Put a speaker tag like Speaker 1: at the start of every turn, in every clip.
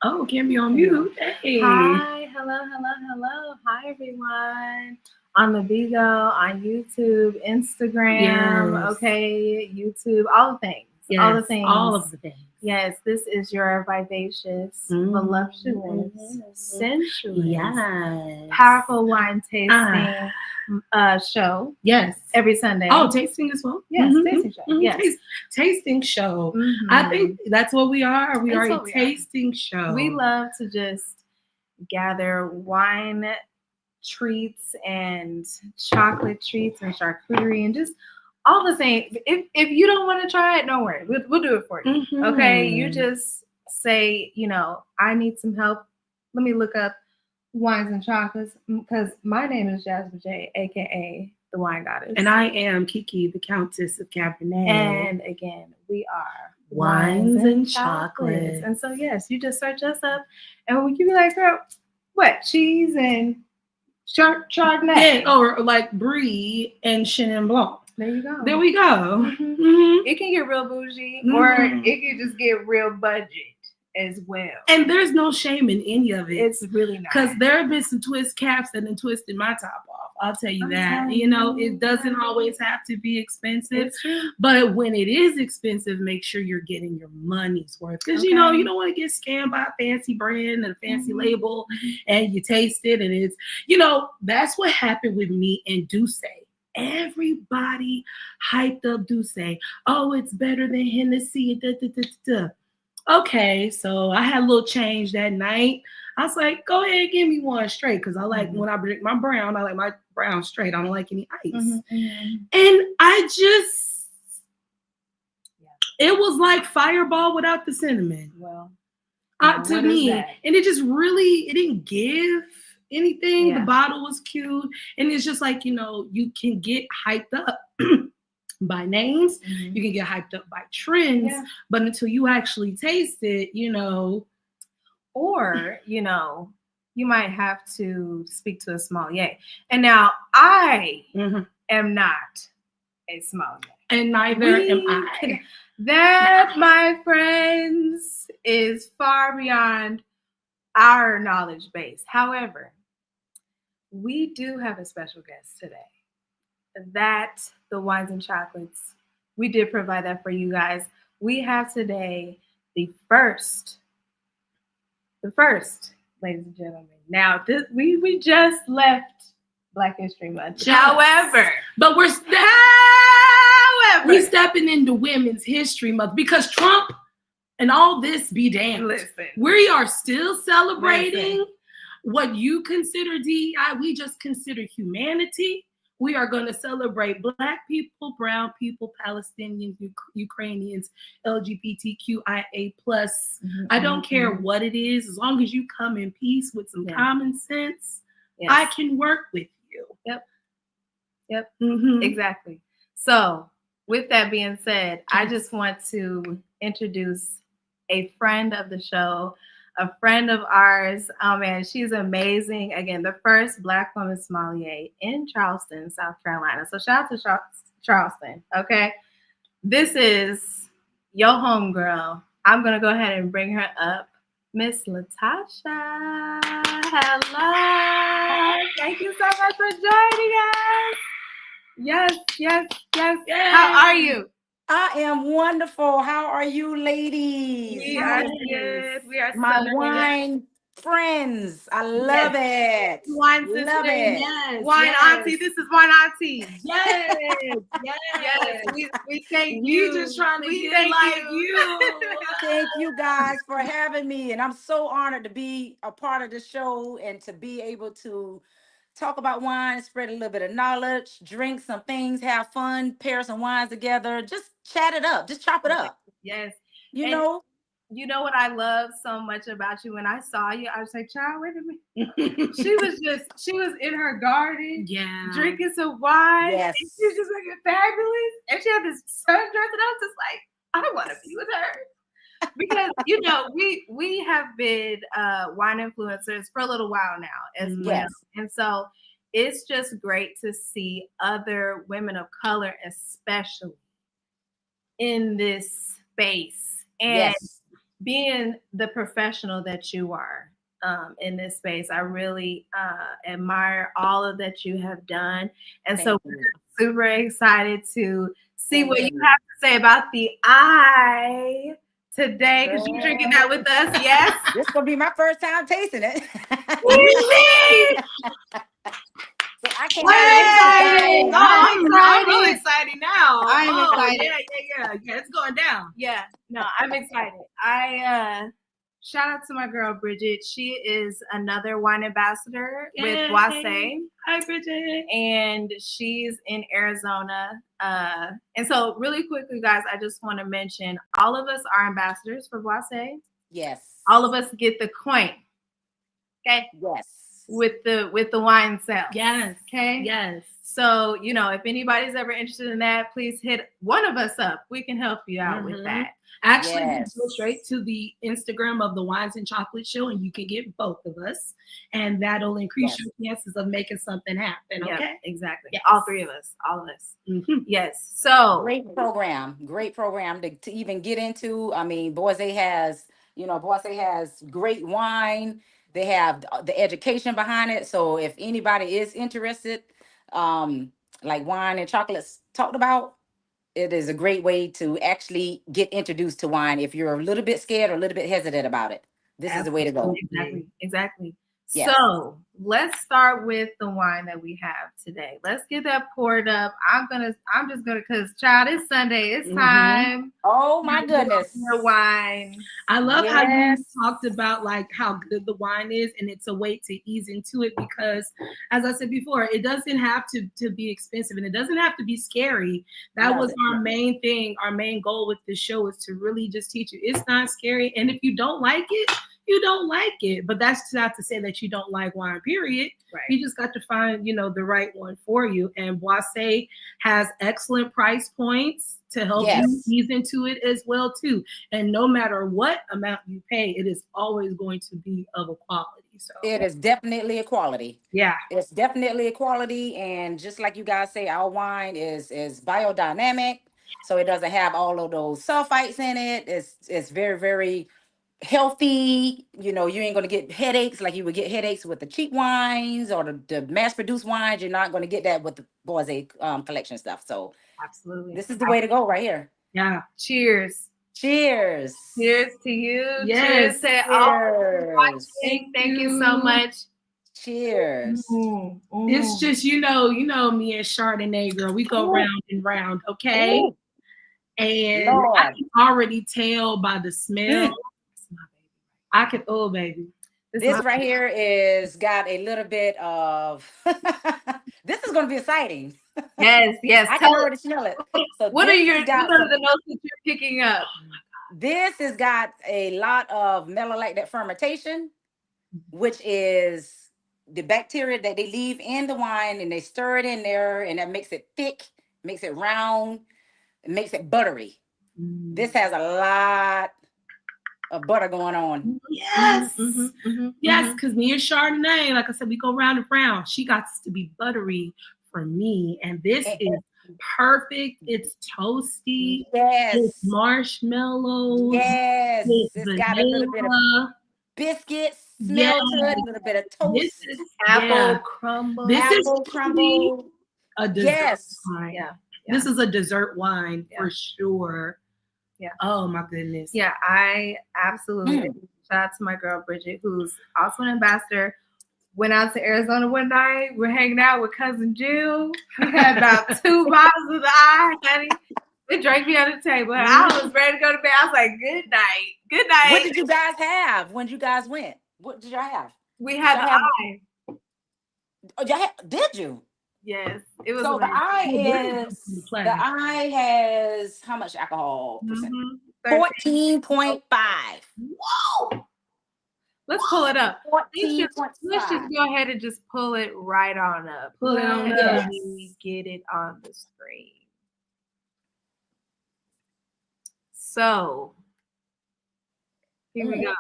Speaker 1: Oh, can't be on mute. Hey.
Speaker 2: Hi, hello. Hi, everyone. On the Bigo, on YouTube, Instagram,
Speaker 1: Yes.
Speaker 2: okay, YouTube, all the things.
Speaker 1: Yes,
Speaker 2: all the things.
Speaker 1: all of the things.
Speaker 2: Yes, this is your vivacious, voluptuous, sensuous,
Speaker 1: Yes.
Speaker 2: powerful wine tasting show.
Speaker 1: Yes.
Speaker 2: Every Sunday.
Speaker 1: Oh, tasting as well?
Speaker 2: Yes, tasting show. Yes.
Speaker 1: Tasting show. I think that's what we are. We
Speaker 2: That's
Speaker 1: are
Speaker 2: what
Speaker 1: a
Speaker 2: we
Speaker 1: tasting show.
Speaker 2: We love to just gather wine treats and chocolate treats and charcuterie and just all the same. If you don't want to try it, don't worry. We'll do it for you. Okay? You just say, I need some help. Let me look up wines and chocolates because my name is Jasmine J, aka the Wine Goddess.
Speaker 1: And I am Kiki, the Countess of Cabernet.
Speaker 2: And again, we are
Speaker 1: Wines and chocolates.
Speaker 2: And so, yes, you just search us up and we can be like, girl, what? Cheese and Chardonnay.
Speaker 1: Yeah, or like Brie and Chenin Blanc.
Speaker 2: There you go.
Speaker 1: There we go.
Speaker 2: It can get real bougie or it can just get real budget as well.
Speaker 1: And there's no shame in any of it.
Speaker 2: It's really not.
Speaker 1: Because there have been some twist caps that have twisted my top off. I'll tell you that. It doesn't always have to be expensive. But when it is expensive, make sure you're getting your money's worth. Because, you don't want to get scammed by a fancy brand and a fancy label and you taste it. And it's, that's what happened with me and Douce. Everybody hyped up Douce. Oh, it's better than Hennessy. Okay, so I had a little change that night. I was like, go ahead, give me one straight. Because I like when I drink my brown, I like my brown straight. I don't like any ice. And I just, it was like Fireball without the cinnamon.
Speaker 2: Well,
Speaker 1: to me. And it just really, it didn't give anything. The bottle was cute. And it's just like, you can get hyped up by names, you can get hyped up by trends, but until you actually taste it,
Speaker 2: or you might have to speak to a sommelier. And now I am not a sommelier,
Speaker 1: and neither am I.
Speaker 2: That, my friends, is far beyond our knowledge base. However, we do have a special guest today. That the wines and chocolates, we did provide that for you guys. We have today the first, ladies and gentlemen. Now, we just left Black History Month. However,
Speaker 1: we're stepping into Women's History Month because Trump and all this be damned.
Speaker 2: Listen,
Speaker 1: we are still celebrating what you consider DEI. We just consider humanity. We are going to celebrate Black people, brown people, Palestinians, Ukrainians, LGBTQIA+. I don't care what it is. As long as you come in peace with some common sense, I can work with you.
Speaker 2: Yep. Exactly. So with that being said, I just want to introduce a friend of the show, a friend of ours. Oh man, she's amazing. Again, the first Black woman sommelier in Charleston, South Carolina. So shout out to Charleston. Okay. This is your homegirl. I'm going to go ahead and bring her up. Miss Latasha. Hello. Thank you so much for joining us. Yes. How are you?
Speaker 3: I am wonderful. How are you, ladies?
Speaker 2: We are good. We are
Speaker 3: my wine friends. I love it.
Speaker 2: Wine sister.
Speaker 3: Love it.
Speaker 2: Yes. Wine auntie. This is wine auntie.
Speaker 1: Yes.
Speaker 2: We thank you.
Speaker 1: We just trying to get like you.
Speaker 3: Thank you guys for having me. And I'm so honored to be a part of the show and to be able to talk about wine, spread a little bit of knowledge, drink some things, have fun, pair some wines together, just chat it up, just chop it up.
Speaker 2: Yes.
Speaker 3: You know
Speaker 2: what I love so much about you? When I saw you, I was like, child, wait a minute. She was in her garden, drinking some wine.
Speaker 3: Yes.
Speaker 2: And she was just looking fabulous. And she had this sundress, and I was just like, I want to be with her. Because we have been wine influencers for a little while now as well. And so it's just great to see other women of color, especially in this space. And being the professional that you are in this space, I really admire all of that you have done. And so we're super excited to see what you have to say about the eye today, because you're drinking that with us. Yes.
Speaker 3: This is going to be my first time tasting it. So I can't
Speaker 1: I'm really excited now.
Speaker 2: I'm excited.
Speaker 1: Yeah. It's going down.
Speaker 2: Yeah, no, I'm excited. Shout out to my girl Bridget. She is another wine ambassador with BYOC.
Speaker 1: Hi, Bridget.
Speaker 2: And she's in Arizona. And so really quickly, guys, I just want to mention all of us are ambassadors for BYOC.
Speaker 3: Yes.
Speaker 2: All of us get the coin. Okay.
Speaker 3: Yes.
Speaker 2: With the wine sales.
Speaker 1: Yes.
Speaker 2: Okay.
Speaker 1: Yes.
Speaker 2: So, if anybody's ever interested in that, please hit one of us up. We can help you out with that.
Speaker 1: Actually, go straight to the Instagram of the Wines and Chocolate Show, and you can get both of us, and that'll increase your chances of making something happen. Okay,
Speaker 2: yeah, exactly.
Speaker 1: Yes.
Speaker 2: All three of us, all of us. Mm-hmm. Yes. So
Speaker 3: great program to even get into. I mean, BYOC has great wine. They have the education behind it. So if anybody is interested, like wine and chocolates talked about, it is a great way to actually get introduced to wine. If you're a little bit scared or a little bit hesitant about it, this is the way to go.
Speaker 2: Exactly.
Speaker 3: Yes.
Speaker 2: So let's start with the wine that we have today. Let's get that poured up. I'm just gonna, cause child, it's Sunday. It's time.
Speaker 3: Oh my goodness.
Speaker 2: Your wine.
Speaker 1: I love how you talked about like how good the wine is, and it's a way to ease into it because, as I said before, it doesn't have to be expensive, and it doesn't have to be scary. That was our main thing. Our main goal with this show is to really just teach you it's not scary, and if you don't like it, you don't like it. But that's not to say that you don't like wine, period.
Speaker 2: Right.
Speaker 1: You just got to find, the right one for you. And BYOC has excellent price points to help you ease into it as well, too. And no matter what amount you pay, it is always going to be of a quality. So
Speaker 3: it is definitely a quality.
Speaker 1: Yeah.
Speaker 3: It's definitely a quality. And just like you guys say, our wine is biodynamic. So it doesn't have all of those sulfites in it. It's very, very healthy. You ain't going to get headaches like you would get headaches with the cheap wines or the mass-produced wines. You're not going to get that with the BYOC collection stuff. So
Speaker 2: absolutely,
Speaker 3: this is the way to go right here.
Speaker 1: Yeah.
Speaker 2: Cheers.
Speaker 3: Cheers.
Speaker 2: Cheers to you.
Speaker 1: Yes.
Speaker 2: Cheers to all watching. Thank you so much.
Speaker 3: Cheers.
Speaker 1: It's just, me and Chardonnay, girl, we go round and round, okay? Ooh. And I can already tell by the smell. I can, baby.
Speaker 3: This right here is got a little bit of, this is going to be exciting.
Speaker 2: Yes.
Speaker 3: I can already smell it. So
Speaker 2: what are the notes that you're picking up?
Speaker 3: This has got a lot of malolactic fermentation, which is the bacteria that they leave in the wine and they stir it in there, and that makes it thick, makes it round, it makes it buttery. This has a lot of butter going on.
Speaker 1: Yes. Yes, because me and Chardonnay, like I said, we go round and round. She got to be buttery for me. And this is perfect. It's toasty.
Speaker 3: Yes.
Speaker 1: It's marshmallows.
Speaker 3: Yes. It's got a little bit of biscuit smell to it, a little bit of toast.
Speaker 2: This is apple crumble.
Speaker 1: This
Speaker 3: apple
Speaker 1: is
Speaker 3: crumble.
Speaker 1: A dessert wine. Yeah. This is a dessert wine for sure.
Speaker 2: Yeah.
Speaker 1: Oh my goodness.
Speaker 2: Yeah, I absolutely shout out to my girl Bridget, who's also an ambassador. Went out to Arizona one night. We're hanging out with cousin Jill. We had about 2 bottles of the eye, honey. They drank me on the table. I was ready to go to bed. I was like, good night. Good night.
Speaker 3: What did you guys have when you guys went? What did y'all have?
Speaker 2: We had the eye.
Speaker 3: Oh, y'all did you?
Speaker 2: Yes, it was.
Speaker 3: So the eye has how much alcohol? 14.5.
Speaker 2: Whoa! Let's pull it up. Let's just go ahead and just pull it right on up.
Speaker 1: Pull it on up.
Speaker 2: Get it on the screen. So here we go.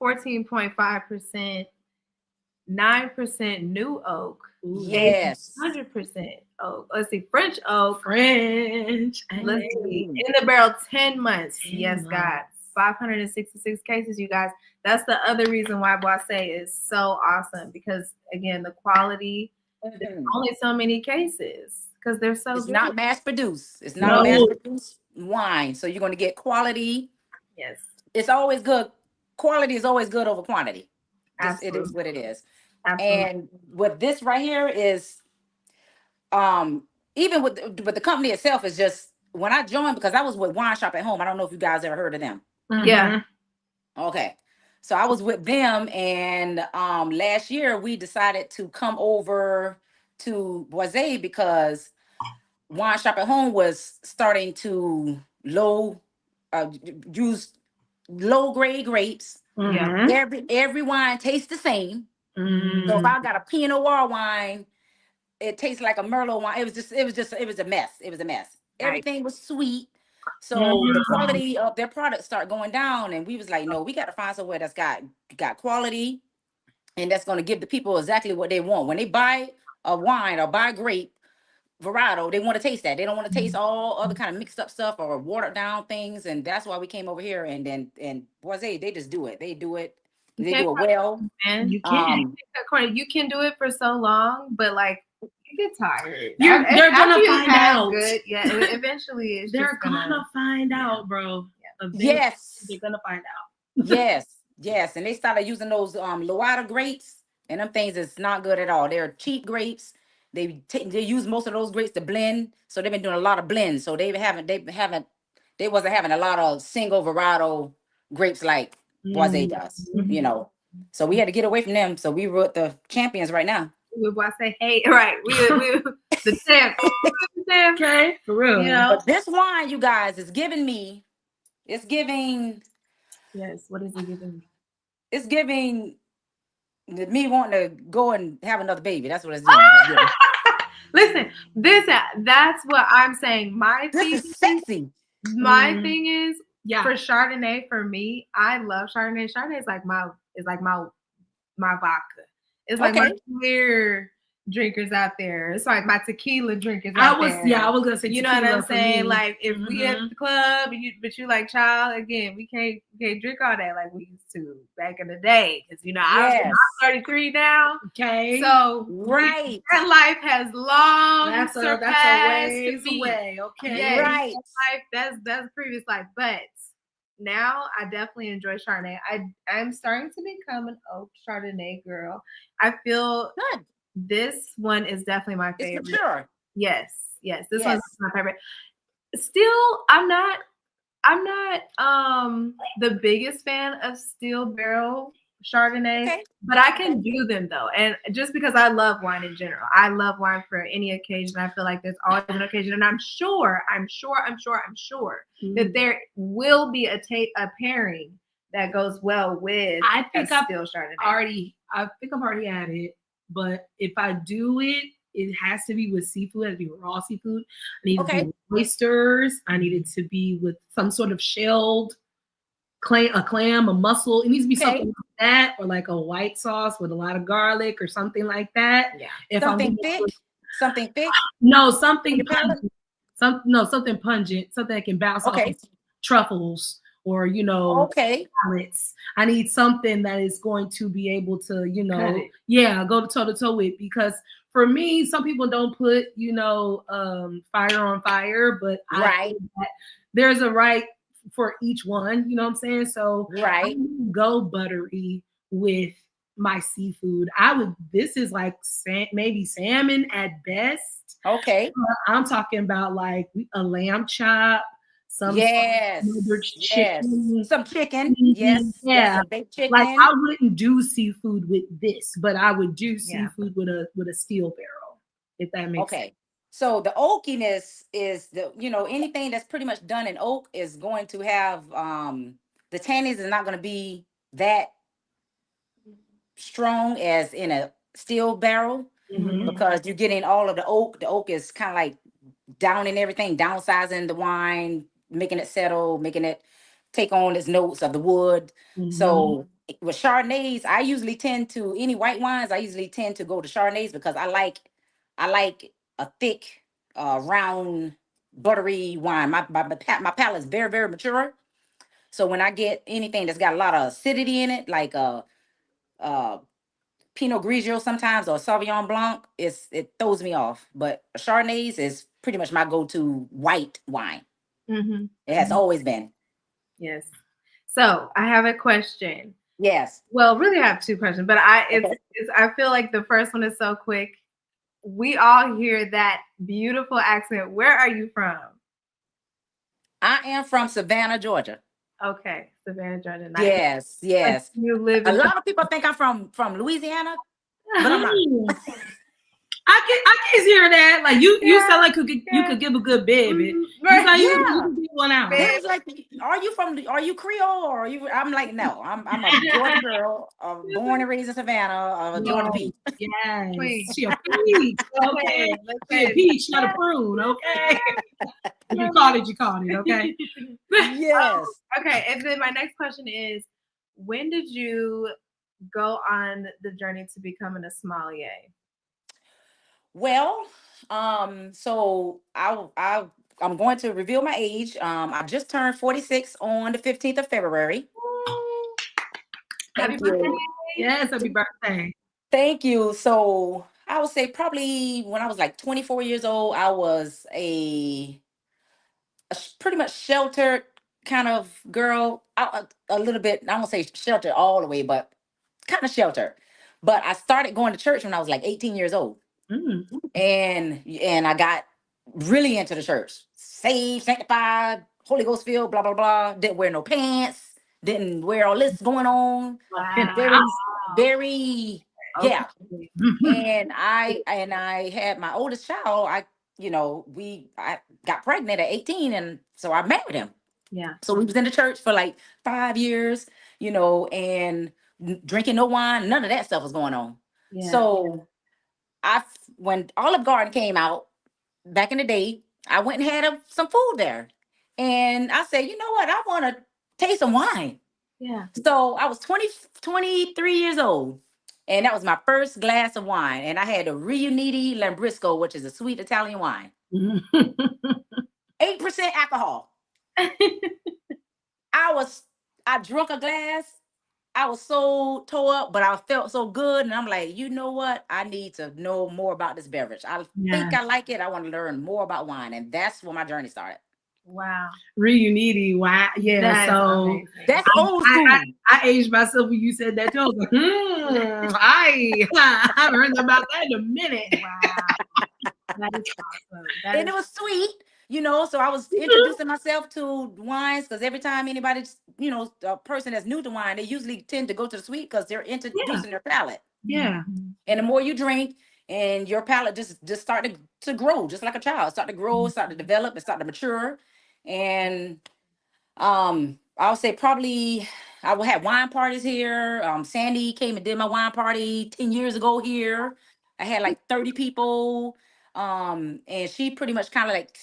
Speaker 2: 14.5%. 9% new oak,
Speaker 3: Yes.
Speaker 2: 100% oak. Let's see, French oak.
Speaker 1: French.
Speaker 2: Let's see, in the barrel 10 months. Yes, God. 566 cases, you guys. That's the other reason why BYOC is so awesome, because again, the quality, there's only so many cases because they're so
Speaker 3: It's
Speaker 2: good.
Speaker 3: not mass produced. It's not mass produced wine. So you're going to get quality.
Speaker 2: Yes.
Speaker 3: It's always good. Quality is always good over quantity. It is what it is. Absolutely. And with this right here is, even with the company itself is just, when I joined, because I was with Wine Shop at Home. I don't know if you guys ever heard of them.
Speaker 2: Yeah.
Speaker 3: Okay. So I was with them, and last year we decided to come over to BYOC because Wine Shop at Home was starting to use low grade grapes. Every wine tastes the same. So if I got a Pinot Noir wine, it tastes like a Merlot wine. It was a mess. It was a mess. Everything was sweet. So the quality of their products start going down, and we was like, no, we got to find somewhere that's got quality, and that's going to give the people exactly what they want. When they buy a wine or buy grape varietal, they want to taste that. They don't want to taste all other kind of mixed up stuff or watered down things, and that's why we came over here. And BYOC, they just do it. They do it well.
Speaker 2: And you can do it for so long, but like you get tired.
Speaker 1: They're gonna find out.
Speaker 2: Good. Yeah, eventually
Speaker 1: they're gonna find out, bro.
Speaker 3: Yes,
Speaker 1: they're gonna find out.
Speaker 3: yes, and they started using those Loada grapes, and them things is not good at all. They're cheap grapes. They use most of those grapes to blend, so they've been doing a lot of blends. So they wasn't having a lot of single varietal grapes like BYOC does, you know. So we had to get away from them. So we were the champions right now.
Speaker 2: We BYOC, hey, right? We the champs.
Speaker 1: Okay, for real.
Speaker 2: You know,
Speaker 3: but this wine, you guys, is giving me. It's giving.
Speaker 2: Yes. What is it giving?
Speaker 3: It's giving me wanting to go and have another baby. That's what it's doing.
Speaker 2: Listen, that's what I'm saying.
Speaker 3: This is sexy.
Speaker 2: My thing is, for Chardonnay, for me, I love Chardonnay. Chardonnay is like my vodka. It's like my clear drinkers out there. It's like my tequila drinkers out there.
Speaker 1: Yeah, I was gonna say,
Speaker 2: you know what I'm saying? Like if we at the club but you like child, again, we can't drink all that like we used to back in the day. Because I'm 33 now.
Speaker 1: Okay.
Speaker 2: So
Speaker 3: that
Speaker 2: life has long surpassed
Speaker 1: that's a ways away. Okay.
Speaker 2: Yeah, life, that's previous life. But now I definitely enjoy Chardonnay. I'm starting to become an oak Chardonnay girl. I feel good. This one is definitely my favorite.
Speaker 3: It's mature.
Speaker 2: Yes. This one's my favorite. Still, I'm not the biggest fan of steel barrel Chardonnay, but I can do them though. And just because I love wine in general, I love wine for any occasion. I feel like there's always an occasion, and I'm sure that there will be a pairing that goes well with.
Speaker 1: I think
Speaker 2: I've already
Speaker 1: had it, but if I do it, it has to be with seafood. It has to be raw seafood. I need it to be with oysters. I need it to be with some sort of shelled a clam, a mussel. It needs to be something like that, or like a white sauce with a lot of garlic or something like that.
Speaker 3: Yeah. Something thick?
Speaker 1: No, something pungent. Something pungent, something that can bounce off of truffles or salads. I need something that is going to be able to, go toe to toe with, because for me, some people don't put, fire on fire, but I think that there's a right for each one, you know what I'm saying? So I go buttery with my seafood. This is like maybe salmon at best.
Speaker 3: Okay.
Speaker 1: I'm talking about like a lamb chop, some chicken.
Speaker 3: Some chicken. Yes.
Speaker 1: Yeah.
Speaker 3: Some baked chicken.
Speaker 1: Like I wouldn't do seafood with this, but I would do seafood with a steel barrel, if that makes sense.
Speaker 3: So the oakiness is anything that's pretty much done in oak is going to have the tannins is not going to be that strong as in a steel barrel, because you're getting all of the oak. The oak is kind of like downing everything, downsizing the wine, making it settle, making it take on its notes of the wood. So with Chardonnays, I usually tend to any white wines. I usually tend to go to Chardonnays because I like a thick, round, buttery wine. My palate is very, very mature. So when I get anything that's got a lot of acidity in it, like Pinot Grigio sometimes or Sauvignon Blanc, it throws me off. But Chardonnays is pretty much my go-to white wine. It has always been.
Speaker 2: Yes. So I have a question.
Speaker 3: Yes.
Speaker 2: Well, really, I have two questions, but I feel like the first one is so quick. We all hear that beautiful accent. Where are you from?
Speaker 3: I am from Savannah, Georgia.
Speaker 2: Okay, Savannah, Georgia.
Speaker 3: Yes, yes.
Speaker 2: Like you live
Speaker 3: a lot of people think I'm from Louisiana, but I'm not.
Speaker 1: I can hear that. Like you sound like you could give a good baby.
Speaker 2: Right.
Speaker 1: Like you can get one out.
Speaker 3: They was like, are you Creole or are you? I'm like, no, I'm a Georgia girl, born and raised in Savannah, Georgia peach.
Speaker 1: Yes,
Speaker 2: Please.
Speaker 1: she a peach. Okay, she a peach, not a prune. Okay, if you caught it, you caught it. Okay.
Speaker 3: Yes.
Speaker 2: Okay, and then my next question is, when did you go on the journey to becoming a sommelier?
Speaker 3: Well, so I'm going to reveal my age. I just turned 46 on the 15th of February.
Speaker 1: Happy birthday. Yes, happy birthday.
Speaker 3: Thank you. So I would say probably when I was like 24 years old, I was a pretty much sheltered kind of girl. A little bit, I won't say sheltered all the way, but kind of sheltered. But I started going to church when I was like 18 years old. And I got really into the church. Saved, sanctified, Holy Ghost filled, blah, blah, blah. Didn't wear no pants. Didn't wear all this going on.
Speaker 2: Wow.
Speaker 3: Very, yeah. And I had my oldest child. I got pregnant at 18, and so I married him.
Speaker 2: Yeah.
Speaker 3: So we was in the church for like 5 years, and drinking no wine, none of that stuff was going on.
Speaker 2: Yeah.
Speaker 3: So when Olive Garden came out back in the day, I went and had some food there. And I said, you know what? I want to taste some wine.
Speaker 2: Yeah.
Speaker 3: So I was 23 years old. And that was my first glass of wine. And I had a Riuniti Lambrusco, which is a sweet Italian wine. 8% alcohol. I drunk a glass. I was so tore up, but I felt so good. And I'm like, you know what? I need to know more about this beverage. I think I like it. I want to learn more about wine. And that's where my journey started.
Speaker 2: Wow.
Speaker 1: Reuniti. Wow. Yeah.
Speaker 3: That's old school.
Speaker 1: I aged myself when you said that too. I was like, I haven't heard about that in a minute.
Speaker 2: Wow. That is awesome.
Speaker 3: And it was sweet. So I was introducing myself to wines because every time anybody, a person that's new to wine, they usually tend to go to the sweet because they're introducing their palate.
Speaker 1: Yeah.
Speaker 3: And the more you drink and your palate just start to grow, just like a child, start to grow, start to develop, and start to mature. And I'll say probably I will have wine parties here. Sandy came and did my wine party 10 years ago here. I had like 30 people. And she pretty much kind of like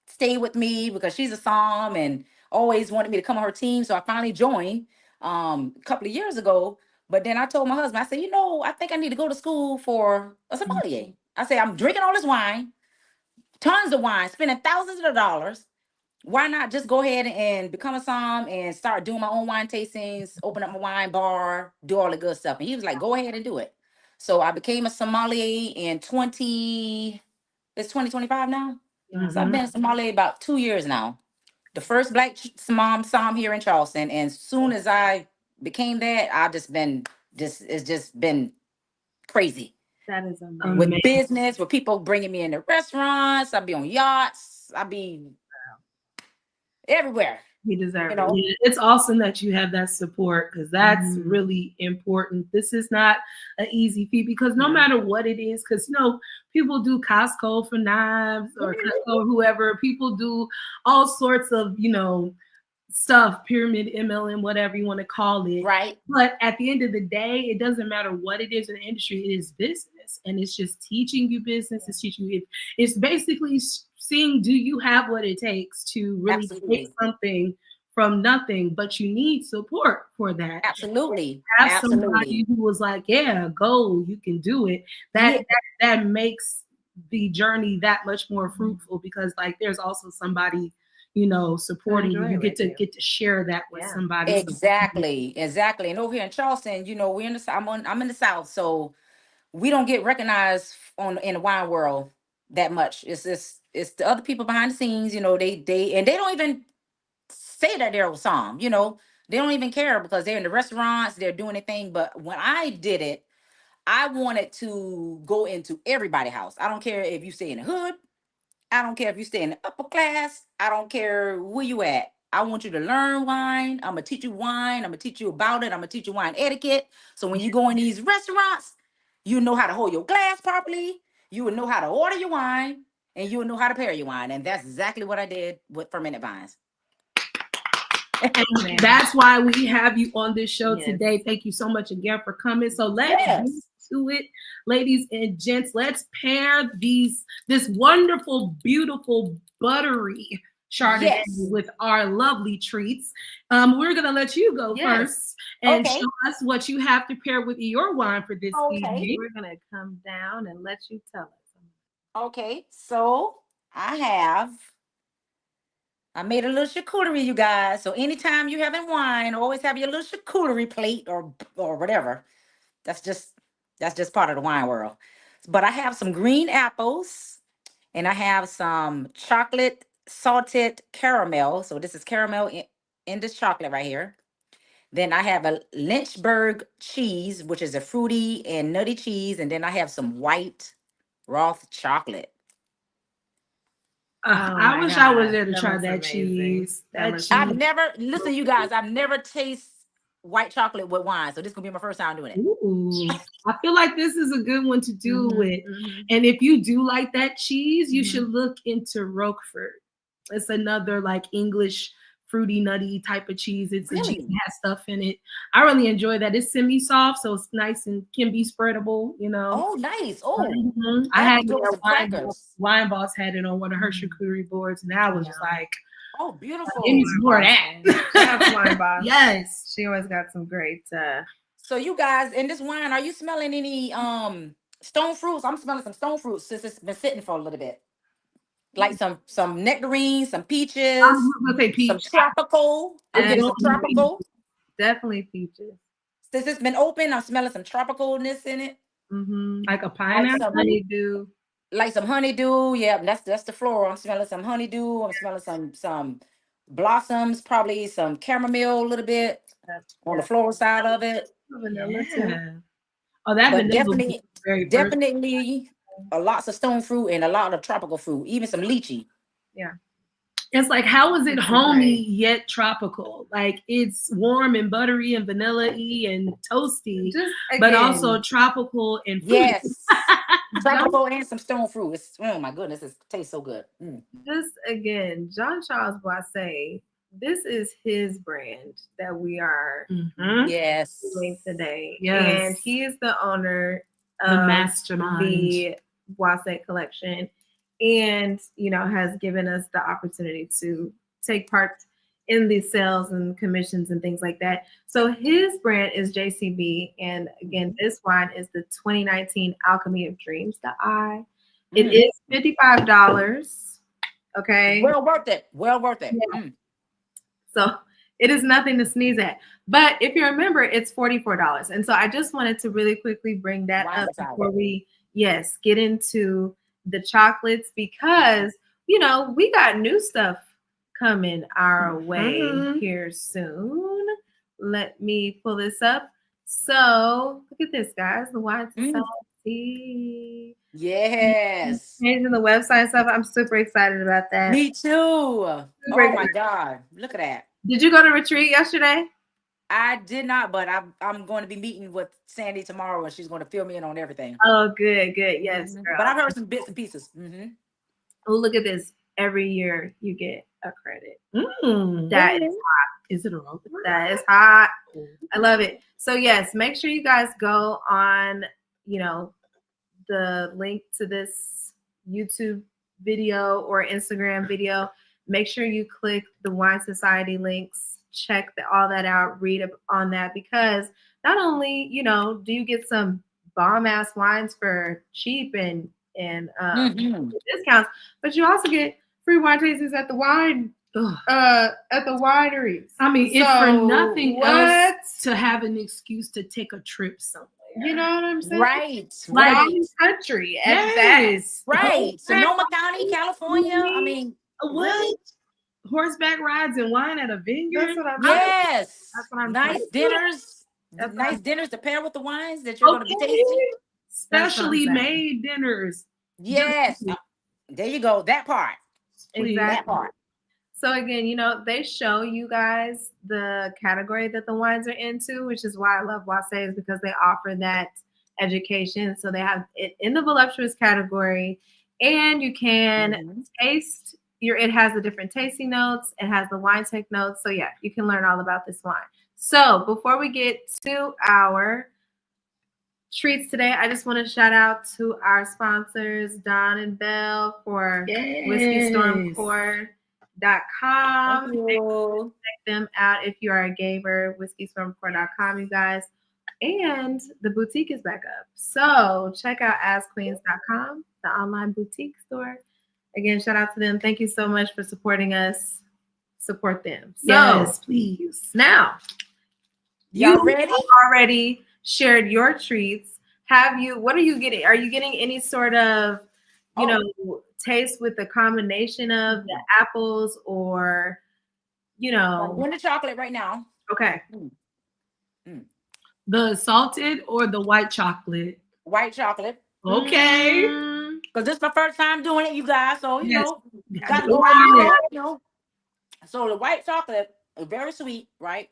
Speaker 3: stayed with me because she's a somm and always wanted me to come on her team. So I finally joined a couple of years ago. But then I told my husband, I said, I think I need to go to school for a sommelier. I said, I'm drinking all this wine, tons of wine, spending thousands of dollars. Why not just go ahead and become a somm and start doing my own wine tastings, open up my wine bar, do all the good stuff. And he was like, go ahead and do it. So I became a sommelier in 2025 now. So I've been a sommelier about 2 years now. The first black somm here in Charleston. And as soon as I became that, it's just been crazy.
Speaker 2: That is amazing.
Speaker 3: With business, with people bringing me into restaurants, I'll be on yachts, I'll be everywhere.
Speaker 2: He deserves it.
Speaker 1: Yeah, it's awesome that you have that support because that's really important. This is not an easy feat because no matter what it is, because people do Costco for knives or Costco or whoever. People do all sorts of stuff, pyramid, MLM, whatever you want to call it.
Speaker 3: Right.
Speaker 1: But at the end of the day, it doesn't matter what it is in the industry. It is business, and it's just teaching you business. It's teaching you. It's basically seeing, do you have what it takes to really take something from nothing, but you need support for that.
Speaker 3: Absolutely.
Speaker 1: Have somebody who was like, yeah, go, you can do it. That makes the journey that much more fruitful, because like there's also somebody, supporting you. You get to share that with somebody.
Speaker 3: Exactly. And over here in Charleston, we're in the I'm in the South, so we don't get recognized in the wine world that much. It's the other people behind the scenes, they and they don't even say that they're some, they don't even care, because they're in the restaurants, they're doing their thing. But when I did it, I wanted to go into everybody's house. I don't care if you stay in the hood. I don't care if you stay in the upper class. I don't care where you at. I want you to learn wine. I'm going to teach you wine. I'm going to teach you about it. I'm going to teach you wine etiquette. So when you go in these restaurants, you know how to hold your glass properly. You will know how to order your wine, and you will know how to pair your wine. And that's exactly what I did with fermented vines.
Speaker 1: And that's why we have you on this show today. Thank you so much again for coming. So let's get to it, ladies and gents. Let's pair this wonderful, beautiful, buttery Chardonnay with our lovely treats. We're gonna let you go first and show us what you have to pair with your wine for this evening.
Speaker 2: We're gonna come down and let you tell us.
Speaker 3: Okay, so I made a little charcuterie, you guys. So anytime you're having wine, always have your little charcuterie plate or whatever. That's just part of the wine world. But I have some green apples, and I have some chocolate salted caramel. So this is caramel in this chocolate right here. Then I have a Lynchburg cheese, which is a fruity and nutty cheese. And then I have some white Roth chocolate.
Speaker 1: I wish I was there to try that cheese.
Speaker 3: I've never, listen, you guys, I've never tasted white chocolate with wine. So this is going to be my first time doing it.
Speaker 1: Ooh, I feel like this is a good one to do with. And if you do like that cheese, you should look into Roquefort. It's another like English fruity, nutty type of cheese. It's a cheese that has stuff in it. I really enjoy that. It's semi-soft, so it's nice and can be spreadable,
Speaker 3: Oh, nice. Oh,
Speaker 1: I had Wine Boss had it on one of her charcuterie boards, and I was just like,
Speaker 3: oh, beautiful.
Speaker 1: Give me some more of that.
Speaker 2: Wine Boss.
Speaker 1: Yes.
Speaker 2: She always got some great
Speaker 3: So you guys, in this wine, are you smelling any stone fruits? I'm smelling some stone fruits since it's been sitting for a little bit. Like some nectarines, some peaches, some tropical. I'm getting some tropical.
Speaker 2: Definitely peaches.
Speaker 3: Since it's been open, I'm smelling some tropicalness in it.
Speaker 1: Like a pineapple,
Speaker 3: like honeydew. Like some honeydew. Yeah, that's the floral. I'm smelling some honeydew. I'm smelling some blossoms, probably some chamomile a little bit on the floral side of it.
Speaker 2: Vanilla too.
Speaker 1: Oh, that
Speaker 3: but definitely lots of stone fruit and a lot of tropical fruit, even some lychee.
Speaker 2: Yeah.
Speaker 1: It's like, how is it homey yet tropical? Like, it's warm and buttery and vanilla-y and toasty, but also tropical and fruity.
Speaker 3: Yes. Tropical and some stone fruit. Oh my goodness, it tastes so good.
Speaker 2: Just again, Jean-Charles Boisset, this is his brand that we are doing today.
Speaker 1: Yes.
Speaker 2: And he is the owner
Speaker 1: of the mastermind,
Speaker 2: the Boisset collection, and has given us the opportunity to take part in the sales and commissions and things like that. So his brand is JCB, and again, this wine is the 2019 Alchemy of Dreams. It is $55. Okay,
Speaker 3: well worth it.
Speaker 2: Yeah. So it is nothing to sneeze at. But if you remember, it's $44. And so I just wanted to really quickly bring that up before we get into the chocolates, because we got new stuff coming our way here soon. Let me pull this up. So look at this, guys. The wine society.
Speaker 3: Yes.
Speaker 2: Changing the website stuff. I'm super excited about that.
Speaker 3: Me too. Oh my God. Look at that.
Speaker 2: Did you go to retreat yesterday?
Speaker 3: I did not, but I'm going to be meeting with Sandy tomorrow, and she's going to fill me in on everything.
Speaker 2: Oh, good. Yes.
Speaker 3: But I've heard some bits and pieces.
Speaker 2: Oh, look at this. Every year you get a credit.
Speaker 1: That is hot. Is it a roll?
Speaker 2: That is hot. I love it. So yes, make sure you guys go on, the link to this YouTube video or Instagram video. make sure you click the Wine Society links, check all that out, read up on that, because not only, you know, do you get some bomb ass wines for cheap and discounts, but you also get free wine tastings at the wineries.
Speaker 1: I mean, if for nothing else, to have an excuse to take a trip somewhere.
Speaker 2: You know what I'm saying?
Speaker 3: Right.
Speaker 2: Like country at that.
Speaker 3: Right. Sonoma County, California. I mean,
Speaker 1: what? Horseback rides and wine at a vineyard?
Speaker 2: That's what I'm
Speaker 3: Yes.
Speaker 2: That's what I'm
Speaker 3: nice
Speaker 2: saying.
Speaker 3: dinners.
Speaker 2: That's
Speaker 3: nice dinners to pair with the wines that you're going to be tasting.
Speaker 1: Specially made dinners.
Speaker 3: Yes. There you go. That part.
Speaker 2: Exactly.
Speaker 3: That part.
Speaker 2: So again, you know, they show you guys the category that the wines are into, which is why I love Boisé, is because they offer that education. So they have it in the voluptuous category, and you can taste it has the different tasting notes. It has the wine tech notes. So yeah, you can learn all about this wine. So before we get to our treats today, I just want to shout out to our sponsors, Don and Belle, for WhiskeyStormPort.com. Check them out if you are a gamer. WhiskeyStormPort.com, you guys. And the boutique is back up. So check out AskQueens.com, the online boutique store. Again, shout out to them. Thank you so much for supporting us. Support them. So,
Speaker 1: yes, please.
Speaker 2: Now,
Speaker 3: y'all ready?
Speaker 2: Already shared your treats. What are you getting? Are you getting any sort of, taste with the combination of the apples, or,
Speaker 3: Winter chocolate right now.
Speaker 2: Okay.
Speaker 1: The salted or the white chocolate?
Speaker 3: White chocolate.
Speaker 1: Okay.
Speaker 3: Because this is my first time doing it, you guys. So, got to go. So the white chocolate is very sweet, right?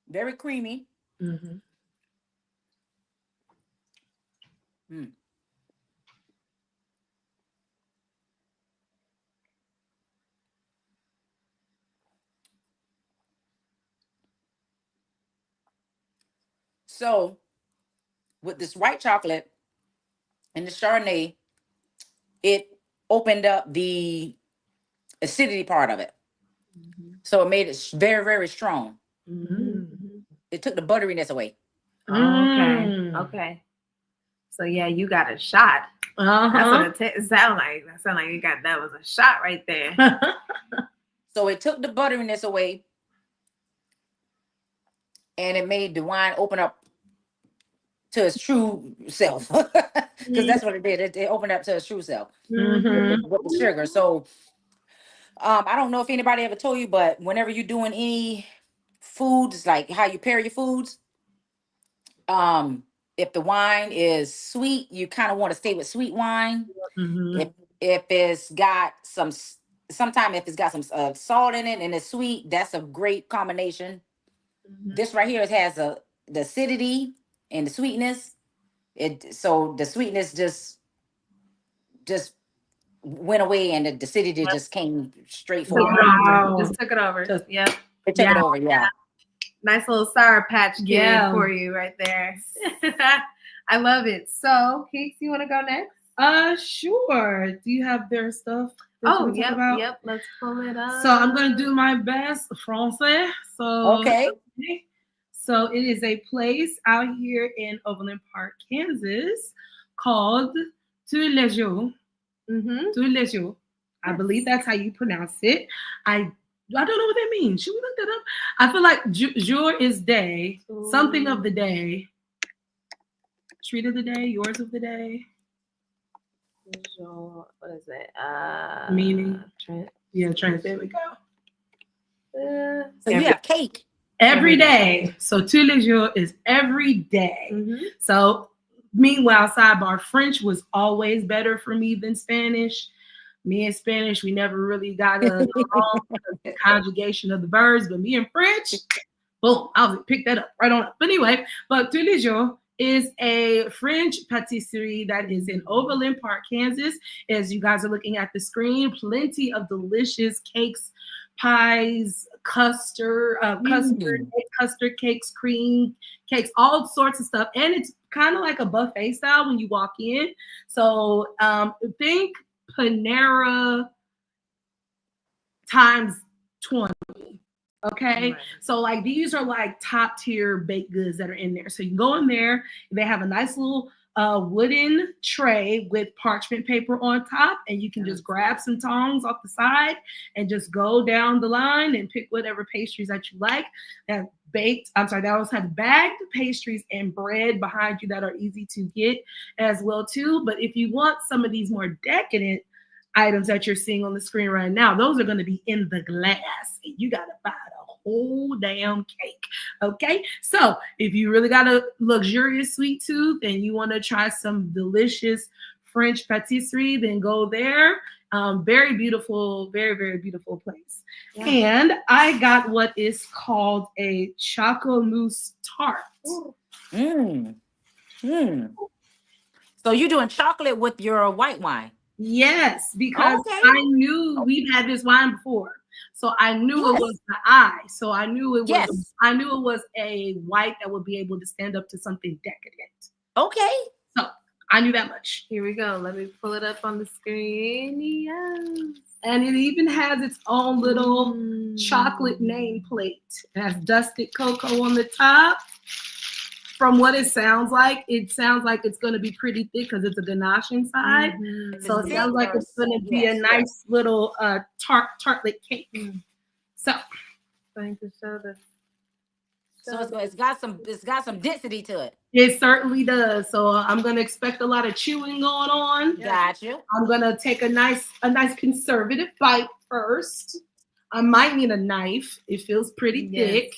Speaker 3: Very creamy. So with this white chocolate and the Chardonnay, it opened up the acidity part of it. So it made it very, very strong. It took the butteriness away.
Speaker 2: Okay. So yeah, you got a shot. That's what it sound like. That sound like that was a shot right there.
Speaker 3: So it took the butteriness away, and it made the wine open up to its true self. Because that's what it did. It opened up to its true self with the sugar. So I don't know if anybody ever told you, but whenever you're doing any foods, like how you pair your foods, if the wine is sweet, you kind of want to stay with sweet wine. If it's got sometimes if it's got some salt in it and it's sweet, that's a great combination. This right here, it has the acidity and the sweetness. So the sweetness just went away, and the acidity just came straight forward.
Speaker 2: Just took it over.
Speaker 3: It took it over. Yeah.
Speaker 2: Nice little Sour Patch Kid for you right there. I love it. So, Keeks, you want to go next?
Speaker 1: Sure. Do you have their stuff?
Speaker 2: Yep. Let's pull it up.
Speaker 1: So I'm going to do my best français. So
Speaker 3: okay.
Speaker 1: So it is a place out here in Overland Park, Kansas, called Tous les Jours. Tous les Jours. I believe that's how you pronounce it. I don't know what that means. Should we look that up? I feel like jour is day, something of the day. Treat of the day, yours of the day.
Speaker 2: What is it?
Speaker 1: Meaning. Trent. There we go.
Speaker 3: So you have cake.
Speaker 1: Every day. So tous les jours is every day. So meanwhile, sidebar, French was always better for me than Spanish. Me and Spanish, we never really got the conjugation of the verbs, but me and French, boom, I'll pick that up right on up. But anyway, but Tous les Jours is a French patisserie that is in Overland Park, Kansas. As you guys are looking at the screen, plenty of delicious cakes, pies, custard cakes, cream cakes, all sorts of stuff. And it's kind of like a buffet style when you walk in. So think Panera times 20. Okay. Right. So like these are like top tier baked goods that are in there. So you can go in there, they have a nice little wooden tray with parchment paper on top, and you can just grab some tongs off the side and just go down the line and pick whatever pastries that you like. And baked, they also have bagged pastries and bread behind you that are easy to get as well too. But if you want some of these more decadent items that you're seeing on the screen right now, those are going to be in the glass. You got to buy the whole damn cake. Okay. So if you really got a luxurious sweet tooth and you want to try some delicious French patisserie, then go there. Very beautiful, very, very beautiful place. Yeah. And I got what is called a choco mousse tart.
Speaker 3: So you're doing chocolate with your white wine?
Speaker 1: Yes, because I knew we've had this wine before. So I knew it was the eye. So I knew it was I knew it was a white that would be able to stand up to something decadent.
Speaker 3: Okay.
Speaker 1: So I knew that much.
Speaker 2: Here we go. Let me pull it up on the screen. Yes.
Speaker 1: And it even has its own little chocolate nameplate. It has dusted cocoa on the top. From what it sounds like it's going to be pretty thick because it's a ganache inside. So it sounds like it's going to be a nice little tartlet cake. So,
Speaker 2: going to show this.
Speaker 3: So it's got some density to it.
Speaker 1: It certainly does. So I'm going to expect a lot of chewing going on.
Speaker 3: Gotcha.
Speaker 1: I'm going to take a nice conservative bite first. I might need a knife. It feels pretty thick.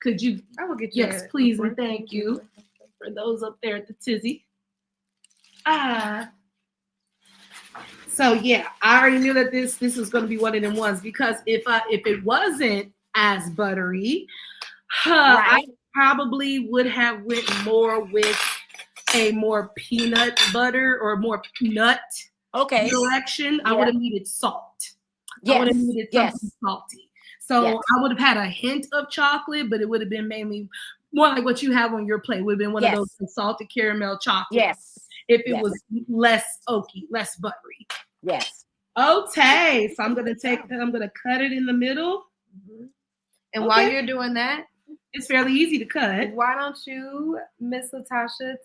Speaker 1: Could you? I will get you. Yes, please and thank you for those up there at the tizzy. So yeah, I already knew that this was going to be one of them ones because if it wasn't as buttery, I probably would have went more with a more peanut butter or more nut direction. I would have needed salt. I would have needed something salty. So I would have had a hint of chocolate, but it would have been mainly more like what you have on your plate. Would have been one of those salted caramel chocolates. Yes. If it was less oaky, less buttery.
Speaker 3: Yes.
Speaker 1: Okay. So I'm gonna cut it in the middle.
Speaker 2: And while you're doing that,
Speaker 1: it's fairly easy to cut.
Speaker 2: Why don't you, Miss Latasha,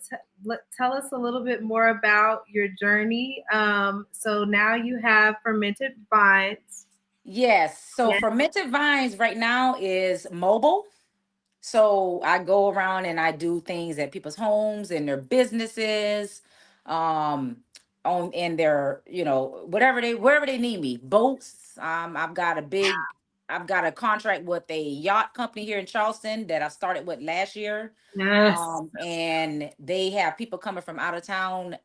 Speaker 2: tell us a little bit more about your journey? So now you have fermented vines.
Speaker 3: Yes. So fermented vines right now is mobile. So I go around and I do things at people's homes and their businesses, in their, wherever they need me. Boats. I've got a contract with a yacht company here in Charleston that I started with last year.
Speaker 1: Yes.
Speaker 3: And they have people coming from out of town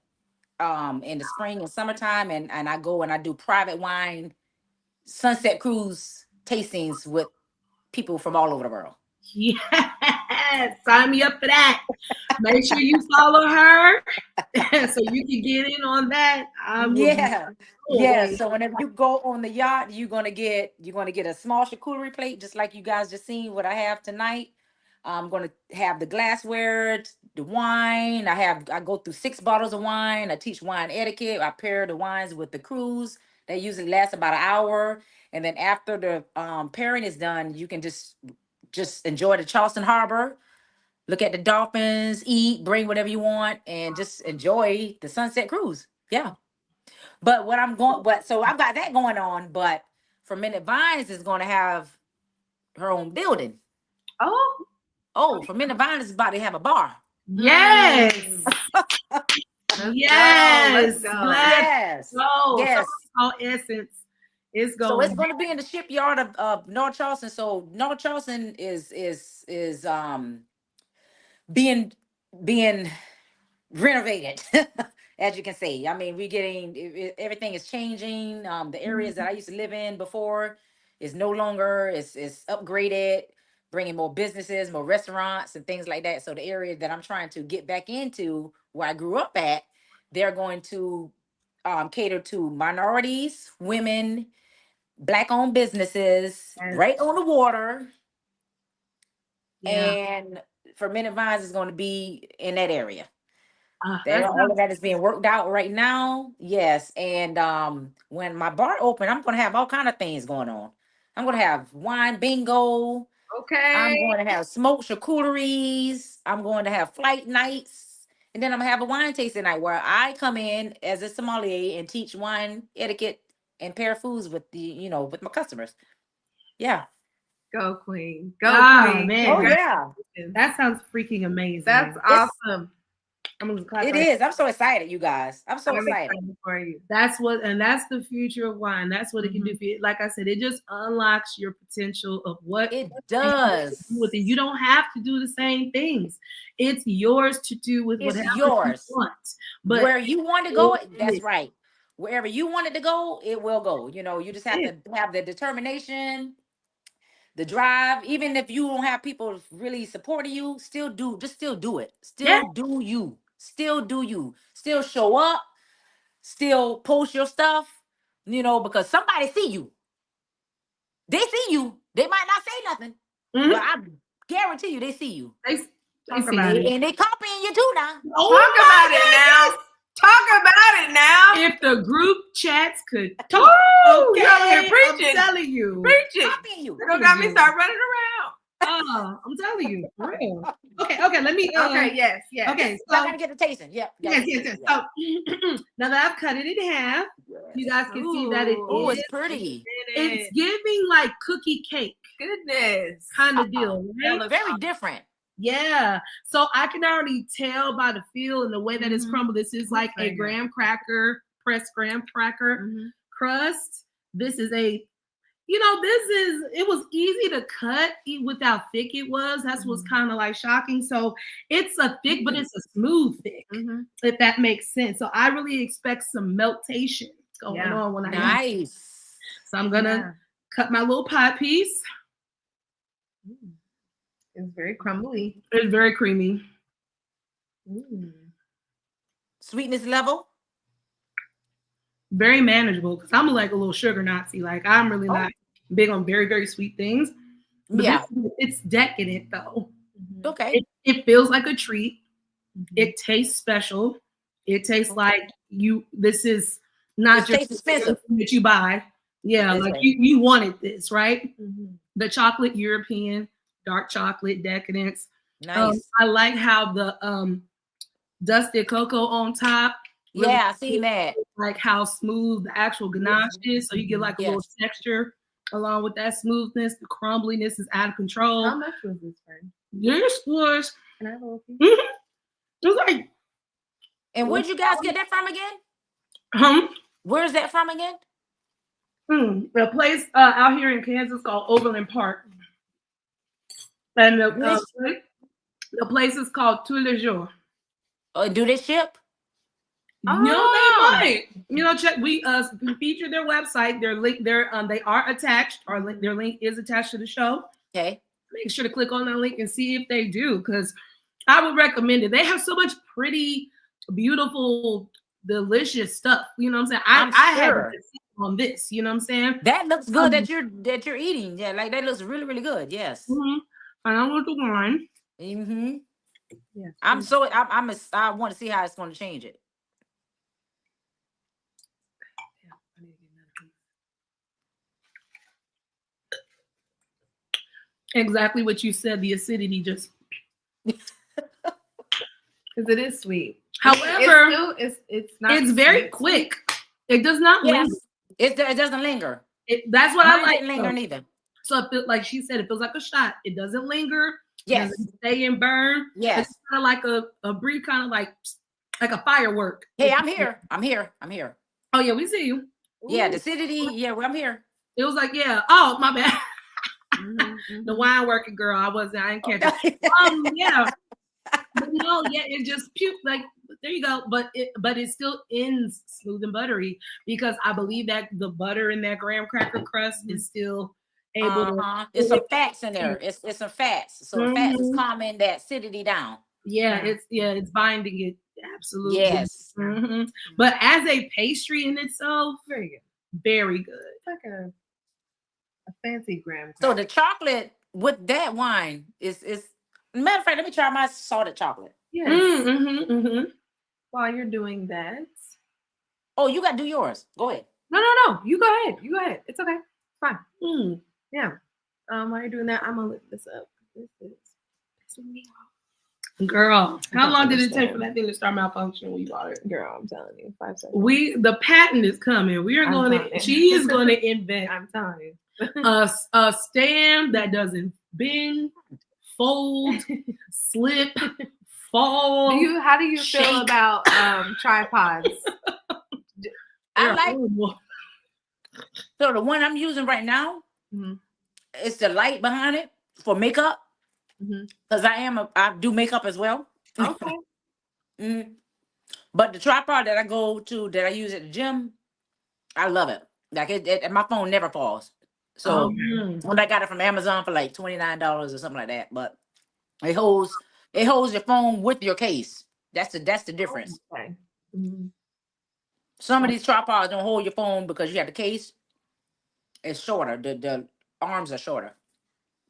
Speaker 3: in the spring and summertime, and I go and I do private wine sunset cruise tastings with people from all over the world.
Speaker 1: Yes, sign me up for that. Make sure you follow her so you can get in on that.
Speaker 3: So whenever you go on the yacht, you're gonna get a small charcuterie plate, just like you guys just seen what I have tonight. I'm gonna have the glassware, the wine. I go through 6 bottles of wine. I teach wine etiquette. I pair the wines with the cruise. They usually last about an hour. And then after the pairing is done, you can just enjoy the Charleston Harbor, look at the dolphins, eat, bring whatever you want, and just enjoy the sunset cruise. Yeah. But so I've got that going on, but Fermented Vines is going to have her own building. Fermented Vines is about to have a bar.
Speaker 1: Yes. Yes.
Speaker 3: Let's go. Yes.
Speaker 1: Yes. All essence is going.
Speaker 3: So it's going to be in the shipyard of North Charleston. So North Charleston is being renovated, as you can see. I mean, everything is changing. The areas that I used to live in before is no longer. It's upgraded, bringing more businesses, more restaurants, and things like that. So the area that I'm trying to get back into, where I grew up at, they're going to cater to minorities, women, Black-owned businesses, right on the water, and fermented vines is going to be in that area.
Speaker 1: That's
Speaker 3: All of that is being worked out right now. Yes. And when my bar open, I'm going to have all kind of things going on. I'm going to have wine bingo.
Speaker 2: Okay.
Speaker 3: I'm going to have smoked charcuteries. I'm going to have flight nights. And then I'm going to have a wine tasting night where I come in as a sommelier and teach wine etiquette and pair foods with with my customers. Yeah.
Speaker 2: Go queen. Go queen.
Speaker 1: Man.
Speaker 3: Oh yeah.
Speaker 1: That sounds freaking amazing.
Speaker 2: That's awesome.
Speaker 3: It is. I'm so excited, you guys. I'm so excited
Speaker 2: for you.
Speaker 1: That's the future of wine. That's what it can do for you. Like I said, it just unlocks your potential of what
Speaker 3: it does.
Speaker 1: With it. You don't have to do the same things. It's yours to do with whatever you want. But
Speaker 3: where you want to go, that's right. Wherever you want it to go, it will go. You just have to have the determination, the drive. Even if you don't have people really supporting you, still do it. Still do you. Still do you. Still show up. Still post your stuff. Because somebody see you. They see you. They might not say nothing, but I guarantee you, they see you.
Speaker 1: They
Speaker 3: see you. And they copying you too now.
Speaker 2: Talk about it now. Talk about it now.
Speaker 1: If the group chats could talk,
Speaker 2: okay, I'm
Speaker 1: telling you.
Speaker 2: Preaching.
Speaker 3: Copying you.
Speaker 2: They got me start running around.
Speaker 1: I'm telling you, for real. Okay, let me.
Speaker 2: Okay, yes.
Speaker 1: Okay, so
Speaker 3: I gotta get the tasting. Yep.
Speaker 1: Yes. So now that I've cut it in half, you guys can see that
Speaker 3: it's pretty.
Speaker 1: It's giving like cookie cake.
Speaker 2: Goodness.
Speaker 1: Kind of deal.
Speaker 3: Right? Very different.
Speaker 1: Yeah. So I can already tell by the feel and the way that it's crumbled. This is like a graham cracker, pressed graham cracker crust. This is it was easy to cut with how thick it was. That's what's kind of like shocking. So it's a thick, but it's a smooth thick, if that makes sense. So I really expect some meltation going on when I eat.
Speaker 3: Nice.
Speaker 1: So I'm gonna cut my little pie piece.
Speaker 2: It's very crumbly.
Speaker 1: It's very creamy.
Speaker 3: Sweetness level?
Speaker 1: Very manageable, because I'm like a little sugar Nazi. Like I'm really not big on very, very sweet things. But it's decadent though.
Speaker 3: Okay.
Speaker 1: It feels like a treat. It tastes special. It tastes like this is not just
Speaker 3: expensive
Speaker 1: that you buy. Yeah, like you wanted this, right? The chocolate European, dark chocolate decadence.
Speaker 3: Nice.
Speaker 1: I like how the dusted cocoa on top.
Speaker 3: Really I seen that.
Speaker 1: Like how smooth the actual ganache is. So you get like a little texture along with that smoothness. The crumbliness is out of control.
Speaker 2: How much was this, friend?
Speaker 1: This was.
Speaker 2: Can I have a little piece?
Speaker 1: It was like.
Speaker 3: And where'd you guys get that from again? Where's that from again?
Speaker 1: A place out here in Kansas called Overland Park. And the place is called Tous les Jours.
Speaker 3: Do they ship?
Speaker 1: No, they might. Check. We feature their website. Their link. They are attached. Their link is attached to the show.
Speaker 3: Okay.
Speaker 1: Make sure to click on that link and see if they do, because I would recommend it. They have so much pretty, beautiful, delicious stuff. You know what I'm saying? I have on this. You know what I'm saying?
Speaker 3: That looks good that you're eating. Yeah, like that looks really, really good. Yes.
Speaker 1: And I'm with the wine.
Speaker 3: Yeah. I want to see how it's going to change it.
Speaker 1: Exactly what you said. The acidity just
Speaker 2: because it is sweet.
Speaker 1: However,
Speaker 2: it's not.
Speaker 1: It's very quick. It does not linger.
Speaker 3: It doesn't linger.
Speaker 1: That's what I like.
Speaker 3: Linger neither.
Speaker 1: So it feels like she said, it feels like a shot. It doesn't linger.
Speaker 3: Yes.
Speaker 1: It doesn't stay and burn.
Speaker 3: Yes.
Speaker 1: It's kind of like a brief, kind of like a firework.
Speaker 3: Hey, I'm here.
Speaker 1: Oh yeah, we see you.
Speaker 3: Yeah, the acidity. Yeah, I'm here.
Speaker 1: It was like, oh, my bad. The wine working girl. I didn't catch it. Yeah. But it just like there you go. But it still ends smooth and buttery, because I believe that the butter in that graham cracker crust is still able to.
Speaker 3: There's some fats in there. It's some fats. So fats is calming that acidity down.
Speaker 1: Yeah, it's binding it. Absolutely.
Speaker 3: Yes.
Speaker 1: But as a pastry in itself,
Speaker 2: very good.
Speaker 1: Very good.
Speaker 2: Like a fancy graham cracker.
Speaker 3: So the chocolate with that wine is Matter of fact, let me try my salted chocolate.
Speaker 2: Yes.
Speaker 1: Mm-hmm.
Speaker 2: While you're doing that.
Speaker 3: Oh, you got to do yours. Go ahead.
Speaker 2: No. You go ahead. It's okay. Fine. Yeah. While you're doing that, I'm gonna look this up. This is pissing me off.
Speaker 1: Girl, how
Speaker 2: don't
Speaker 1: long did it take
Speaker 2: understand.
Speaker 1: for that thing to start malfunctioning when you bought it?
Speaker 2: Girl, I'm telling you, 5 seconds.
Speaker 1: The patent is coming. We are
Speaker 2: I'm
Speaker 1: going
Speaker 2: telling
Speaker 1: to.
Speaker 2: you.
Speaker 1: She is going to invent
Speaker 2: I'm telling you.
Speaker 1: a stand that doesn't bend, fold, slip, fall.
Speaker 2: How do you feel about tripods?
Speaker 3: I like. So the one I'm using right now, it's the light behind it for makeup. Because I do makeup as well.
Speaker 2: Okay.
Speaker 3: But the tripod that I use at the gym, I love it. Like my phone never falls. So when I got it from Amazon for like $29 or something like that, but it holds your phone with your case. That's the difference.
Speaker 2: Okay.
Speaker 3: Some of these tripods don't hold your phone because you have the case. It's shorter. The arms are shorter.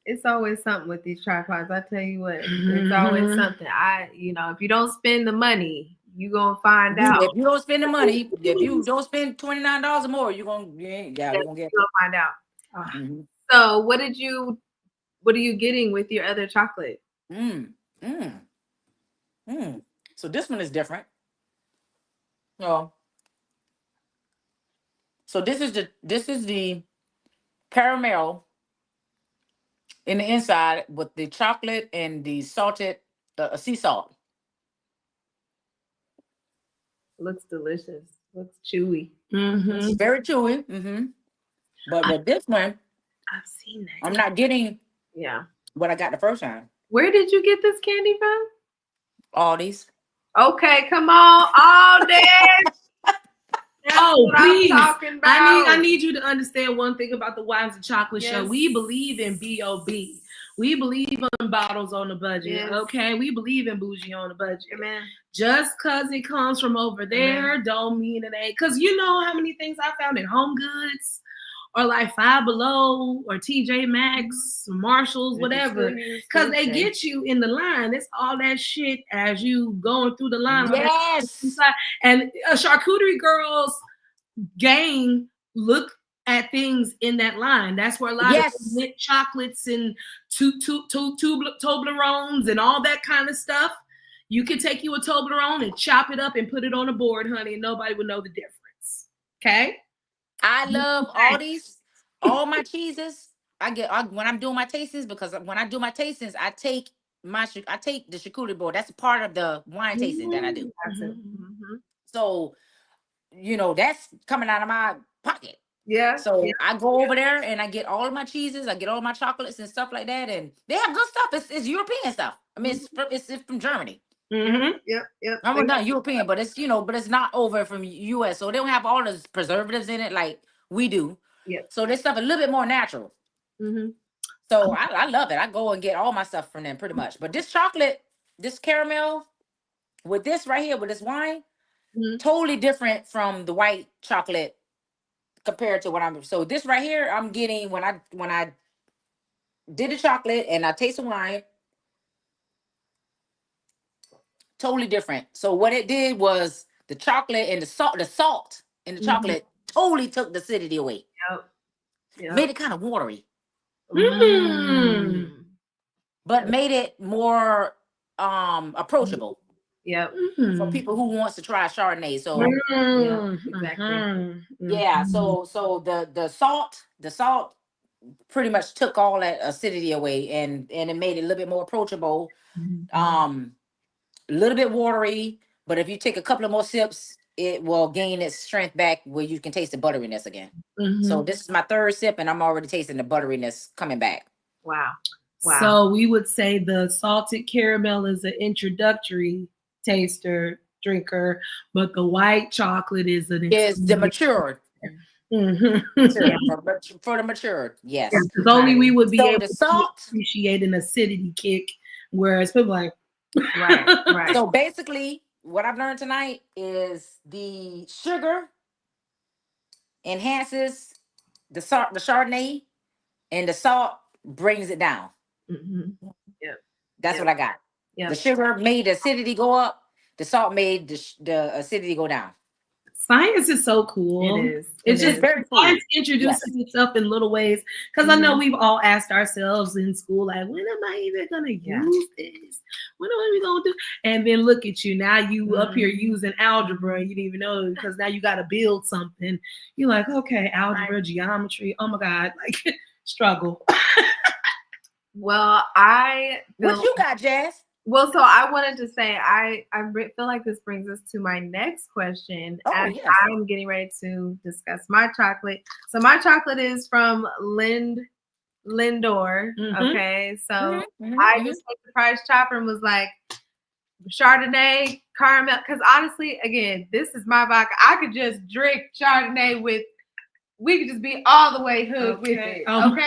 Speaker 2: It's always something with these tripods. I tell you what, it's always something. If you don't spend the money, you gonna find out.
Speaker 3: If you don't spend the money, if you don't spend $29 or more, you're gonna get.
Speaker 2: You're gonna find out. So what are you getting with your other chocolate?
Speaker 3: So this one is different. Oh. So this is the caramel in the inside with the chocolate and the salted sea salt.
Speaker 2: Looks delicious. Looks chewy.
Speaker 3: It's very chewy. But with this one,
Speaker 2: I've seen that.
Speaker 3: I'm not getting what I got the first time.
Speaker 2: Where did you get this candy from?
Speaker 3: Aldi's.
Speaker 2: Okay, come on, Aldi's.
Speaker 1: Oh, please.
Speaker 2: About.
Speaker 1: I need you to understand one thing about the Wines and Chocolate Show. We believe in BOB. We believe in bottles on the budget. Okay, we believe in bougie on the budget.
Speaker 2: Amen.
Speaker 1: Just because it comes from over there don't mean it ain't. Because you know how many things I found in Home Goods or like Five Below or TJ Maxx, Marshalls, whatever. Because they get you in the line. It's all that shit as you going through the line.
Speaker 3: Yes.
Speaker 1: And a charcuterie girls gang look at things in that line. That's where a lot of lit chocolates and Toblerones and all that kind of stuff. You can take you a Toblerone and chop it up and put it on a board, honey, and nobody would know the difference. Okay?
Speaker 3: I love Aldi's. All my cheeses. When I'm doing my tastings, because when I do my tastings, I take the charcuterie board. That's a part of the wine tasting that I do. So, that's coming out of my pocket.
Speaker 2: Yeah.
Speaker 3: So I go over there and I get all of my cheeses. I get all my chocolates and stuff like that, and they have good stuff. It's European stuff. I mean, it's from Germany.
Speaker 2: Yep.
Speaker 3: I'm not European, but it's not over from US, so they don't have all the preservatives in it like we do. So this stuff a little bit more natural. So I love it. I go and get all my stuff from them pretty much. But this chocolate, this caramel, with this right here, with this wine, totally different from the white chocolate compared to what I'm. So this right here, I'm getting when I did the chocolate and I taste the wine. Totally different. So what it did was the chocolate and the salt in the chocolate totally took the acidity away. Yep. Made it kind of watery. But made it more approachable.
Speaker 2: Yep.
Speaker 3: For people who wants to try Chardonnay. So
Speaker 2: exactly.
Speaker 3: Yeah. So the salt pretty much took all that acidity away and it made it a little bit more approachable. A little bit watery, but if you take a couple of more sips, it will gain its strength back where you can taste the butteriness again. So this is my third sip and I'm already tasting the butteriness coming back.
Speaker 2: Wow.
Speaker 1: So we would say the salted caramel is an introductory taster drinker, but the white chocolate is
Speaker 3: the matured. For the matured, yes.
Speaker 1: Because only we would be able
Speaker 3: to
Speaker 1: appreciate an acidity kick, whereas people like
Speaker 2: right.
Speaker 3: So basically, what I've learned tonight is the sugar enhances the Chardonnay, and the salt brings it down.
Speaker 2: Yep.
Speaker 3: That's what I got.
Speaker 2: Yeah.
Speaker 3: The sugar made the acidity go up. The salt made the acidity go down.
Speaker 1: Science is so cool.
Speaker 2: It is.
Speaker 1: It's just
Speaker 3: very cool.
Speaker 1: science introduces itself in little ways. Because I know we've all asked ourselves in school, like, when am I even gonna use this? When are we gonna do? And then look at you now. You up here using algebra, and you didn't even know because now you got to build something. You're like, okay, algebra, geometry. Oh my god, like struggle.
Speaker 2: Well,
Speaker 3: what you got, Jazz?
Speaker 2: Well, so I wanted to say I feel like this brings us to my next question. I'm getting ready to discuss my chocolate. So my chocolate is from Lindor. Okay, so I just went to Price Chopper and was like, Chardonnay, caramel. Because honestly, again, this is my vodka. I could just drink Chardonnay with. We could just be all the way hooked with it. Okay. All the way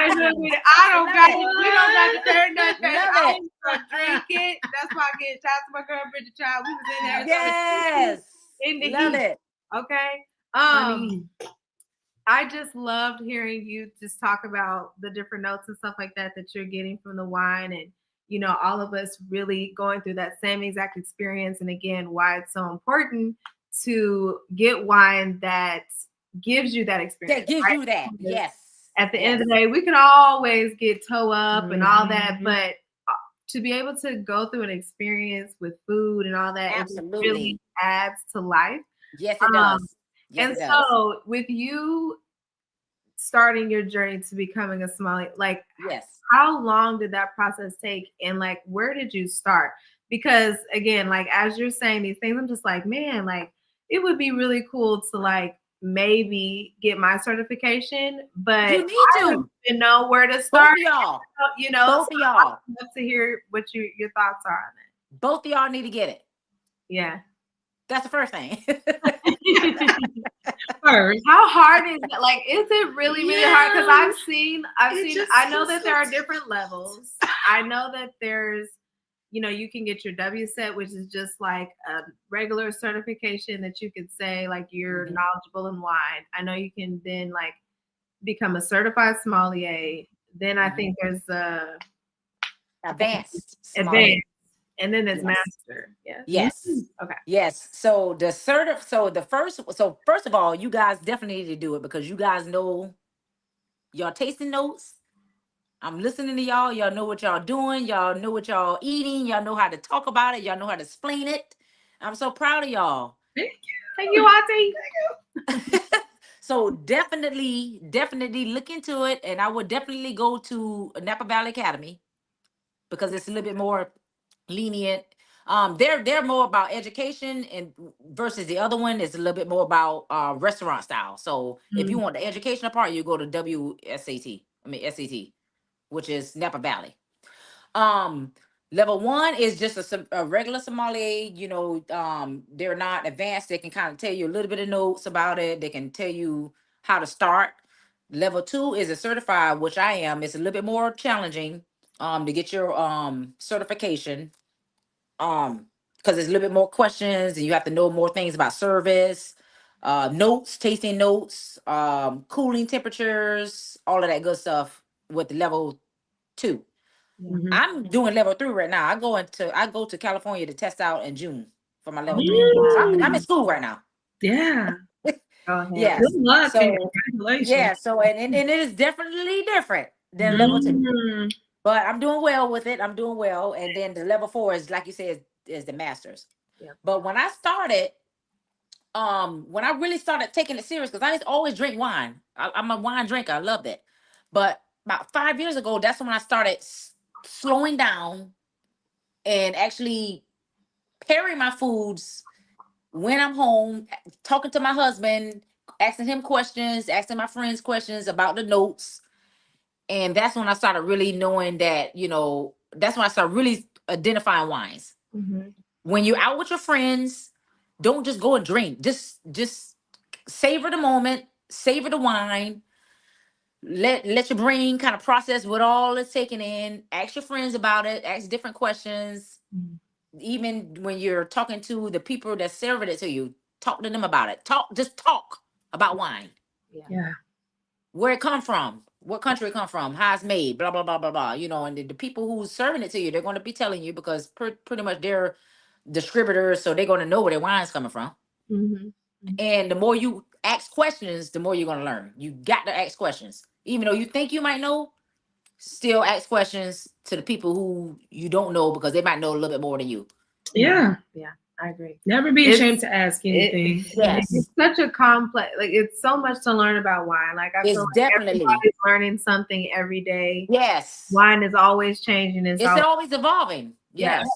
Speaker 2: hooked with it. I don't got it. We don't got to turn nothing. I just drink it. That's why I get shout out to my girl Bridget Child. We was in there.
Speaker 3: Yes.
Speaker 2: In the
Speaker 3: Love
Speaker 2: heat.
Speaker 3: it.
Speaker 2: Okay. I just loved hearing you just talk about the different notes and stuff like that you're getting from the wine, and you know, all of us really going through that same exact experience. And again, why it's so important to get wine that gives you that experience.
Speaker 3: That gives you that. Yes.
Speaker 2: At the end of the day, we can always get toe up and all that, but to be able to go through an experience with food and all that, it really adds to life.
Speaker 3: Yes, it does.
Speaker 2: Yes, and so with you starting your journey to becoming a sommelier, like, how long did that process take, and like, where did you start? Because again, like, as you're saying these things, I'm just like, man, like, it would be really cool to like maybe get my certification, but
Speaker 3: you need
Speaker 2: I don't even know where to start.
Speaker 3: Both of y'all.
Speaker 2: You know,
Speaker 3: both of y'all.
Speaker 2: I'd love to hear what your thoughts are on it.
Speaker 3: Both of y'all need to get it.
Speaker 2: Yeah.
Speaker 3: That's the first thing.
Speaker 1: First,
Speaker 2: how hard is it? Like, is it really hard? Because I've seen. I know that there are different levels. I know that there's, you know, you can get your WSET, which is just like a regular certification that you could say like you're knowledgeable in wine. I know you can then like become a certified sommelier. Then I think there's
Speaker 3: advanced.
Speaker 2: And then there's master.
Speaker 3: Yes.
Speaker 2: Okay.
Speaker 3: Yes. So first of all, you guys definitely need to do it because you guys know your tasting notes. I'm listening to y'all. Y'all know what y'all doing. Y'all know what y'all eating. Y'all know how to talk about it. Y'all know how to explain it. I'm so proud of y'all.
Speaker 2: Thank you, Auntie.
Speaker 3: Thank you. So definitely look into it. And I would definitely go to Napa Valley Academy because it's a little bit more lenient. They're more about education and versus the other one is a little bit more about restaurant style. So if you want the educational part, you go to SAT, which is Napa Valley. Level 1 is just a regular sommelier. You know, they're not advanced. They can kind of tell you a little bit of notes about it. They can tell you how to start. Level 2 is a certified, which I am. It's a little bit more challenging to get your certification. Because there's a little bit more questions and you have to know more things about service, notes, tasting notes, cooling temperatures, all of that good stuff with level 2. I'm doing level 3 right now. I go to California to test out in June for my level 3. So I'm in school right now.
Speaker 1: Yeah.
Speaker 3: Yeah.
Speaker 1: Good luck.
Speaker 3: So,
Speaker 1: congratulations.
Speaker 3: yeah. So and it is definitely different than level 2. But I'm doing well with it. I'm doing well. And then the level 4 is, like you said, is the masters. Yeah. But when I started, when I really started taking it serious, because I used to always drink wine. I'm a wine drinker. I love it. But about 5 years ago, that's when I started slowing down and actually pairing my foods when I'm home, talking to my husband, asking him questions, asking my friends questions about the notes. And that's when I started really knowing that, you know, that's when I started really identifying wines. When you're out with your friends, don't just go and drink. Just savor the moment, savor the wine. Let your brain kind of process what all it's taking in. Ask your friends about it. Ask different questions. Even when you're talking to the people that serve it to you, talk to them about it. Just talk about wine.
Speaker 1: Yeah.
Speaker 3: Where it come from. what country it come from, how it's made, blah blah blah blah blah. You know, and the people who's serving it to you, they're going to be telling you because pretty much they're distributors, so they're going to know where their wine's coming from.
Speaker 2: Mm-hmm.
Speaker 3: And the more you ask questions, the more you're going to learn. You got to ask questions, even though you think you might know. Still ask questions to the people who you don't know because they might know a little bit more than you.
Speaker 1: Yeah.
Speaker 2: Yeah, I agree.
Speaker 1: Never be ashamed to ask anything.
Speaker 3: Yes.
Speaker 2: It's such a complex, like it's so much to learn about wine. Like I feel like
Speaker 3: definitely
Speaker 2: everybody's learning something every day.
Speaker 3: Yes.
Speaker 2: Wine is always changing.
Speaker 3: It's always evolving.
Speaker 2: Yeah.
Speaker 3: Yes.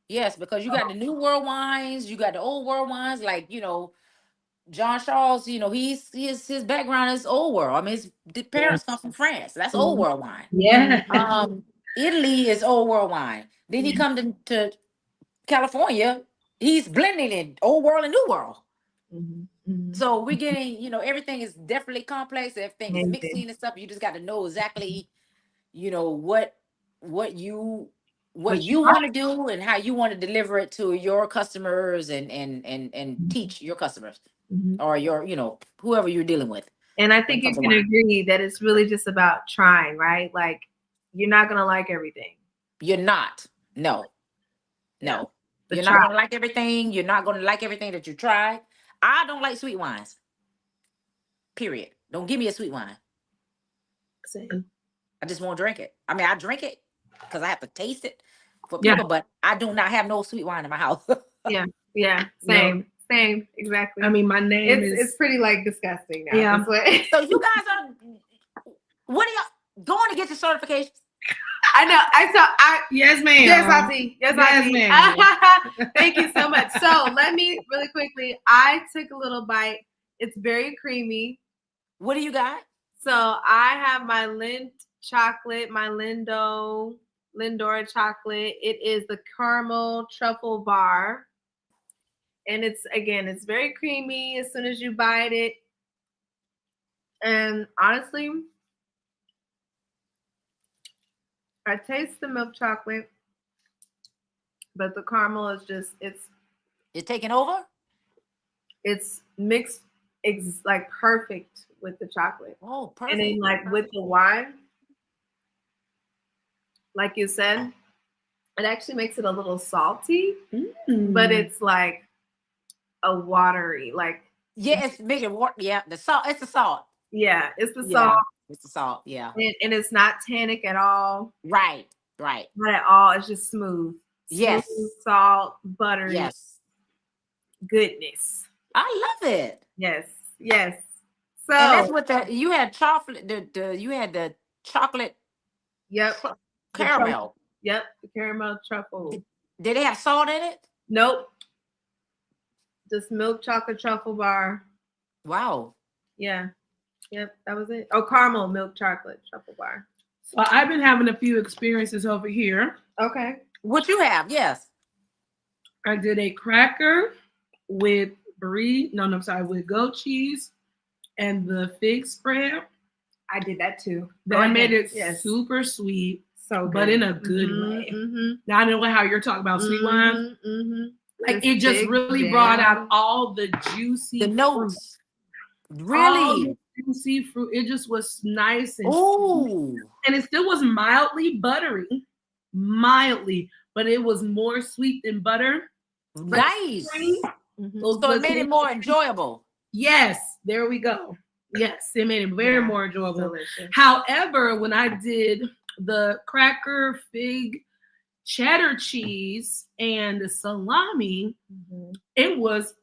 Speaker 3: Yes, because you got the new world wines, you got the old world wines, like, you know, John Charles, you know, his background is old world. I mean, his parents come from France. That's old world wine.
Speaker 1: Yeah.
Speaker 3: Italy is old world wine. Then he come to California, he's blending in old world and new world. So we're getting, you know, everything is definitely complex. Everything is mixing and stuff. You just got to know exactly, you know, what you want to do and how you want to deliver it to your customers and teach your customers or your, you know, whoever you're dealing with.
Speaker 2: And I think you can agree that it's really just about trying, right? Like you're not going to like everything.
Speaker 3: You're not. No. You're not going to like everything. You're not going to like everything that you try. I don't like sweet wines. Period. Don't give me a sweet wine.
Speaker 1: Same.
Speaker 3: I just won't drink it. I mean, I drink it because I have to taste it for people, but I do not have no sweet wine in my house.
Speaker 2: Yeah. Same. No. Same. Exactly.
Speaker 1: I mean, my name
Speaker 2: it's pretty like disgusting now.
Speaker 1: Yeah.
Speaker 3: So you guys are, what are y'all going to get your certifications?
Speaker 2: I know.
Speaker 1: Yes, ma'am.
Speaker 2: Yes, I see. Yes,
Speaker 1: ma'am.
Speaker 2: Thank you so much. So let me really quickly. I took a little bite. It's very creamy.
Speaker 3: What do you got?
Speaker 2: So I have my Lindt chocolate, my Lindora chocolate. It is the caramel truffle bar, and it's very creamy as soon as you bite it. And honestly, I taste the milk chocolate, but the caramel is just, it's
Speaker 3: taking over?
Speaker 2: It's mixed like perfect with the chocolate.
Speaker 3: Oh, perfect.
Speaker 2: And then like with the wine, like you said, it actually makes it a little salty, but it's like a watery, like.
Speaker 3: Yeah, it's making water. Yeah, the salt, it's the salt.
Speaker 2: Yeah, it's the salt.
Speaker 3: It's the salt, yeah.
Speaker 2: And it's not tannic at all.
Speaker 3: Right.
Speaker 2: Not at all. It's just smooth.
Speaker 3: Yes.
Speaker 2: Smooth, salt, buttery.
Speaker 3: Yes.
Speaker 2: Goodness.
Speaker 3: I love it.
Speaker 2: Yes. So
Speaker 3: and that's what you had chocolate. You had the chocolate.
Speaker 2: Yep.
Speaker 3: Caramel.
Speaker 2: The caramel truffle.
Speaker 3: Did they have salt in it?
Speaker 2: Nope. Just milk chocolate truffle bar.
Speaker 3: Wow.
Speaker 2: Yeah. Yep, that was it. Oh, caramel milk chocolate truffle bar.
Speaker 1: So I've been having a few experiences over here.
Speaker 2: Okay.
Speaker 3: What you have? Yes.
Speaker 1: I did a cracker with with goat cheese and the fig spread.
Speaker 2: I did that too.
Speaker 1: I made it super sweet, but in a good way. Now I know how you're talking about sweet wine. Like it just really brought out all the juicy
Speaker 3: notes. Really?
Speaker 1: Juicy fruit. It just was nice and
Speaker 3: sweet.
Speaker 1: And it still was mildly buttery. But it was more sweet than butter.
Speaker 3: Nice. So it made it more enjoyable.
Speaker 1: Yes, there we go. Yes, it made it very more enjoyable.
Speaker 2: Delicious.
Speaker 1: However, when I did the cracker, fig, cheddar cheese, and the salami, it was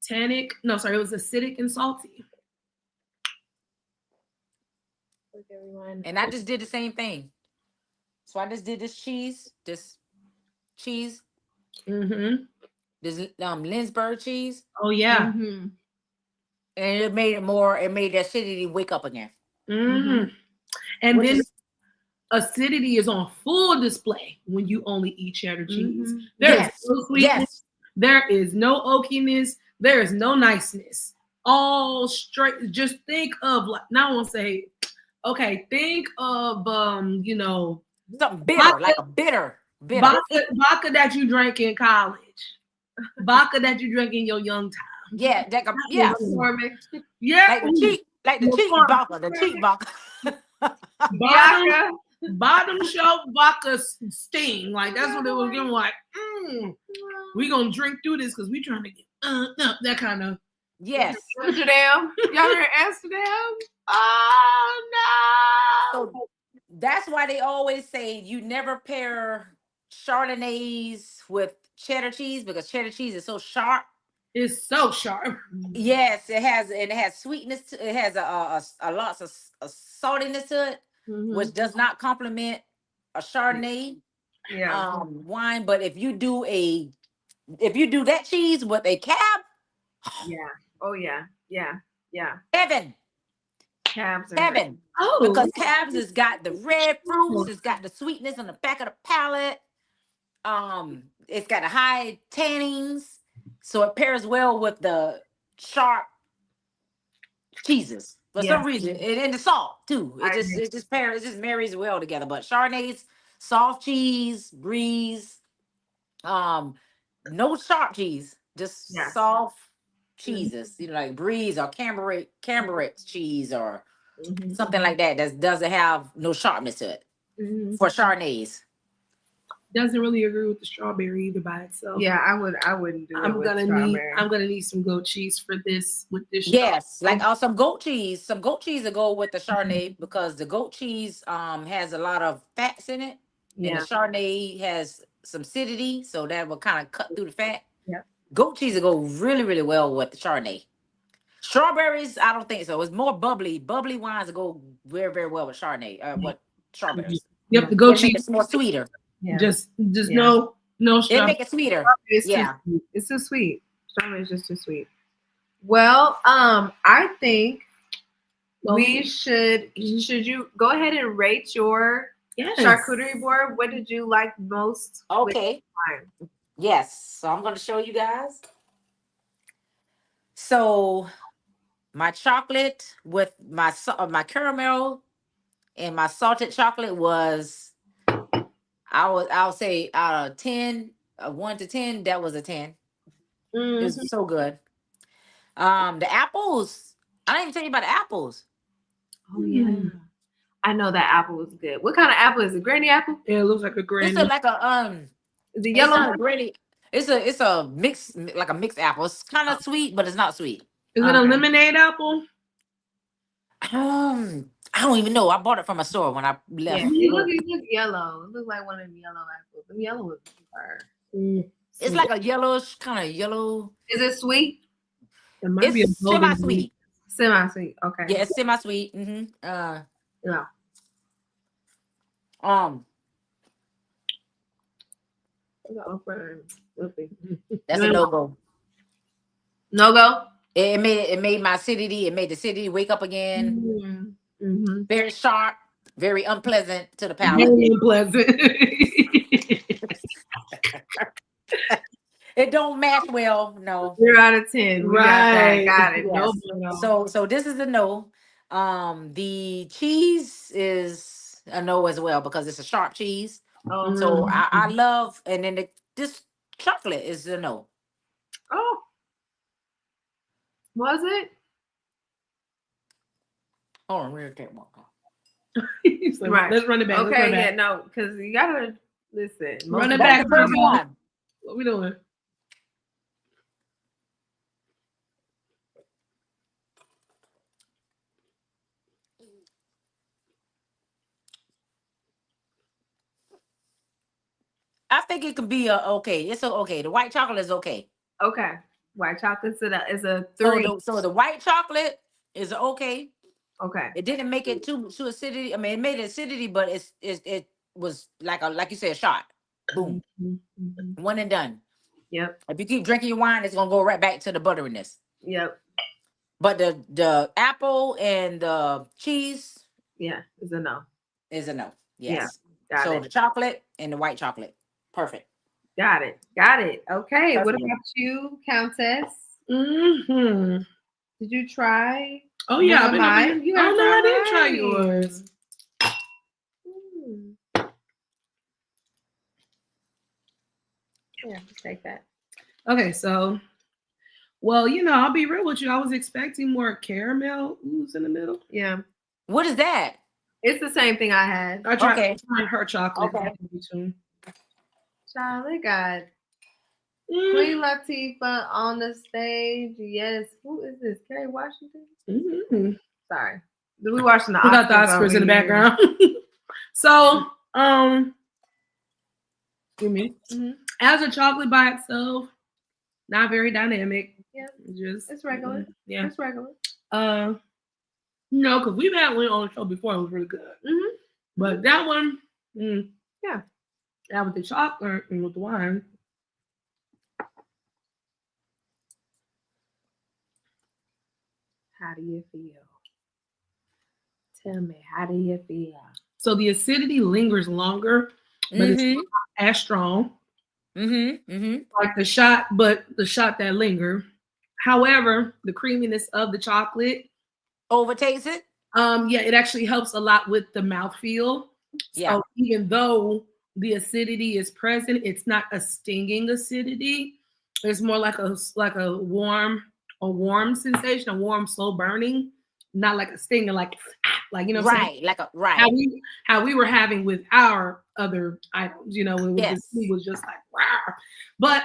Speaker 1: tannic. No, sorry, it was acidic and salty.
Speaker 3: And I just did the same thing. So I just did this cheese. This Lindsberg cheese.
Speaker 1: Oh yeah.
Speaker 3: And it made the acidity wake up again.
Speaker 1: And then acidity is on full display when you only eat cheddar cheese. There is no sweetness. There is no oakiness. There is no niceness. All straight. Just think of now I won't say, okay, think of
Speaker 3: something bitter, like a bitter.
Speaker 1: Vodka that you drank in college. Vodka that you drank in your young time.
Speaker 3: Yeah,
Speaker 2: Yeah.
Speaker 3: Like Like the cheap vodka, the cheap vodka.
Speaker 1: Bottom shelf vodka sting. Like that's what it was giving. Like, we gonna drink through this because we trying to get that kind of.
Speaker 3: Yes.
Speaker 2: Amsterdam. Y'all heard Amsterdam?
Speaker 1: Oh no.
Speaker 3: So that's why they always say you never pair Chardonnays with cheddar cheese because cheddar cheese is so sharp.
Speaker 1: It's so sharp.
Speaker 3: Yes, it has sweetness to it. Has a lots of saltiness to it, which does not complement a Chardonnay wine. But if you do that cheese with a cab, heaven. Heaven.
Speaker 1: Oh,
Speaker 3: Because cabs has got the red fruits, it's got the sweetness on the back of the palate. It's got a high tannins, so it pairs well with the sharp cheeses for some reason, and the salt too. It just marries well together. But Chardonnay's soft cheese, breeze, no sharp cheese, just soft cheeses. You know, like breeze or Camembert cheese or something like that. That doesn't have no sharpness to it for Chardonnays.
Speaker 1: Doesn't really agree with the strawberry either by itself.
Speaker 2: Yeah, I wouldn't do it.
Speaker 1: I'm gonna need some goat cheese for this with this.
Speaker 3: Yes, like some goat cheese. Some goat cheese to go with the Chardonnay because the goat cheese has a lot of fats in it. And the Chardonnay has some acidity, so that will kind of cut through the fat.
Speaker 2: Yeah.
Speaker 3: Goat cheese will go really, really well with the Chardonnay. Strawberries, I don't think so. It's more bubbly. Bubbly wines go very, very well with Chardonnay. With strawberries.
Speaker 1: Yep, the goat cheese
Speaker 3: is more sweeter.
Speaker 1: Yeah. Just no
Speaker 3: They make it sweeter.
Speaker 2: It's too sweet. Strawberry is just too sweet. Well, I think we should you go ahead and rate your charcuterie board? What did you like most?
Speaker 3: Okay. Yes. So I'm going to show you guys. So my chocolate with my caramel and my salted chocolate was, I'll say out of 10, 1 to 10, that was a 10. It was so good. The apples, I didn't even tell you about the apples.
Speaker 2: Oh yeah. I know that apple was good. What kind of apple is it? Granny apple?
Speaker 1: Yeah, it looks like a granny.
Speaker 3: It's like a
Speaker 2: is it yellow?
Speaker 3: It's a mix, like a mixed apple. It's kind of sweet, but it's not sweet.
Speaker 1: Is it a lemonade apple?
Speaker 3: I don't even know. I bought it from a store when I left.
Speaker 2: Yeah. It looks yellow. It looks like one of the yellow apples. The yellow was fire.
Speaker 3: It's like a yellowish kind of yellow.
Speaker 2: Is it sweet?
Speaker 1: It might be
Speaker 3: semi-sweet.
Speaker 2: Semi-sweet. Okay.
Speaker 3: Yeah, it's semi-sweet.
Speaker 2: Yeah.
Speaker 3: That's a no-go.
Speaker 2: No-go?
Speaker 3: It made my acidity. It made the acidity wake up again. Very sharp, very unpleasant to the palate.
Speaker 1: Very unpleasant.
Speaker 3: It don't match well. No.
Speaker 2: 0 out of 10.
Speaker 1: Right.
Speaker 2: Got it.
Speaker 3: Yes. No. So this is a no. The cheese is a no as well because it's a sharp cheese. So I love, and then this chocolate is a no.
Speaker 2: Oh. Was it?
Speaker 3: Oh, we're okay.
Speaker 1: So right. Let's run it back.
Speaker 2: Okay, yeah, no, because you gotta listen.
Speaker 1: Run it back.
Speaker 3: What
Speaker 1: we doing?
Speaker 3: I think it could be okay. It's okay. The white chocolate is okay.
Speaker 2: Okay. White chocolate is a 3.
Speaker 3: So the white chocolate is okay.
Speaker 2: Okay.
Speaker 3: It didn't make it too acidity. I mean, it made acidity, but it was like you said, a shot. Boom. One and done.
Speaker 2: Yep.
Speaker 3: If you keep drinking your wine, it's gonna go right back to the butteriness.
Speaker 2: Yep.
Speaker 3: But the apple and the cheese,
Speaker 2: is a no.
Speaker 3: Is a no. Yes.
Speaker 2: Yeah. Got it.
Speaker 3: The chocolate and the white chocolate. Perfect.
Speaker 2: Got it. Okay. Perfect. What about you, Countess? Did you try?
Speaker 1: Oh yeah.
Speaker 2: Mine?
Speaker 1: I didn't try yours.
Speaker 2: Yeah, take that.
Speaker 1: Okay, so Well, I'll be real with you. I was expecting more caramel ooze in the middle.
Speaker 2: Yeah.
Speaker 3: What is that?
Speaker 2: It's the same thing I had.
Speaker 1: I tried
Speaker 3: Okay.
Speaker 1: her chocolate.
Speaker 3: Okay.
Speaker 2: Charlie got Queen Latifah on the stage. Yes. Who is this? Kerry Washington?
Speaker 1: Mm-hmm.
Speaker 2: Sorry. We watching the Oscars.
Speaker 1: We got the Oscars in the background. So, as a chocolate by itself, not very dynamic.
Speaker 2: Yeah.
Speaker 1: Just
Speaker 2: it's regular.
Speaker 1: Yeah.
Speaker 2: It's regular.
Speaker 1: No, because we've had one on the show before. It was really good.
Speaker 2: Mm-hmm.
Speaker 1: But that one,
Speaker 2: yeah.
Speaker 1: That with the chocolate and with the wine.
Speaker 2: How do you feel? Tell me, how do you feel?
Speaker 1: So the acidity lingers longer, but it's not as strong. Like the shot that linger. However, the creaminess of the chocolate
Speaker 3: overtakes it.
Speaker 1: Yeah, it actually helps a lot with the mouthfeel.
Speaker 3: Yeah.
Speaker 1: So even though the acidity is present, it's not a stinging acidity. It's more like a warm sensation, a warm, slow burning, not like a stinging, like you know, what I'm saying?
Speaker 3: Like
Speaker 1: how we were having with our other items, it was just like wow. But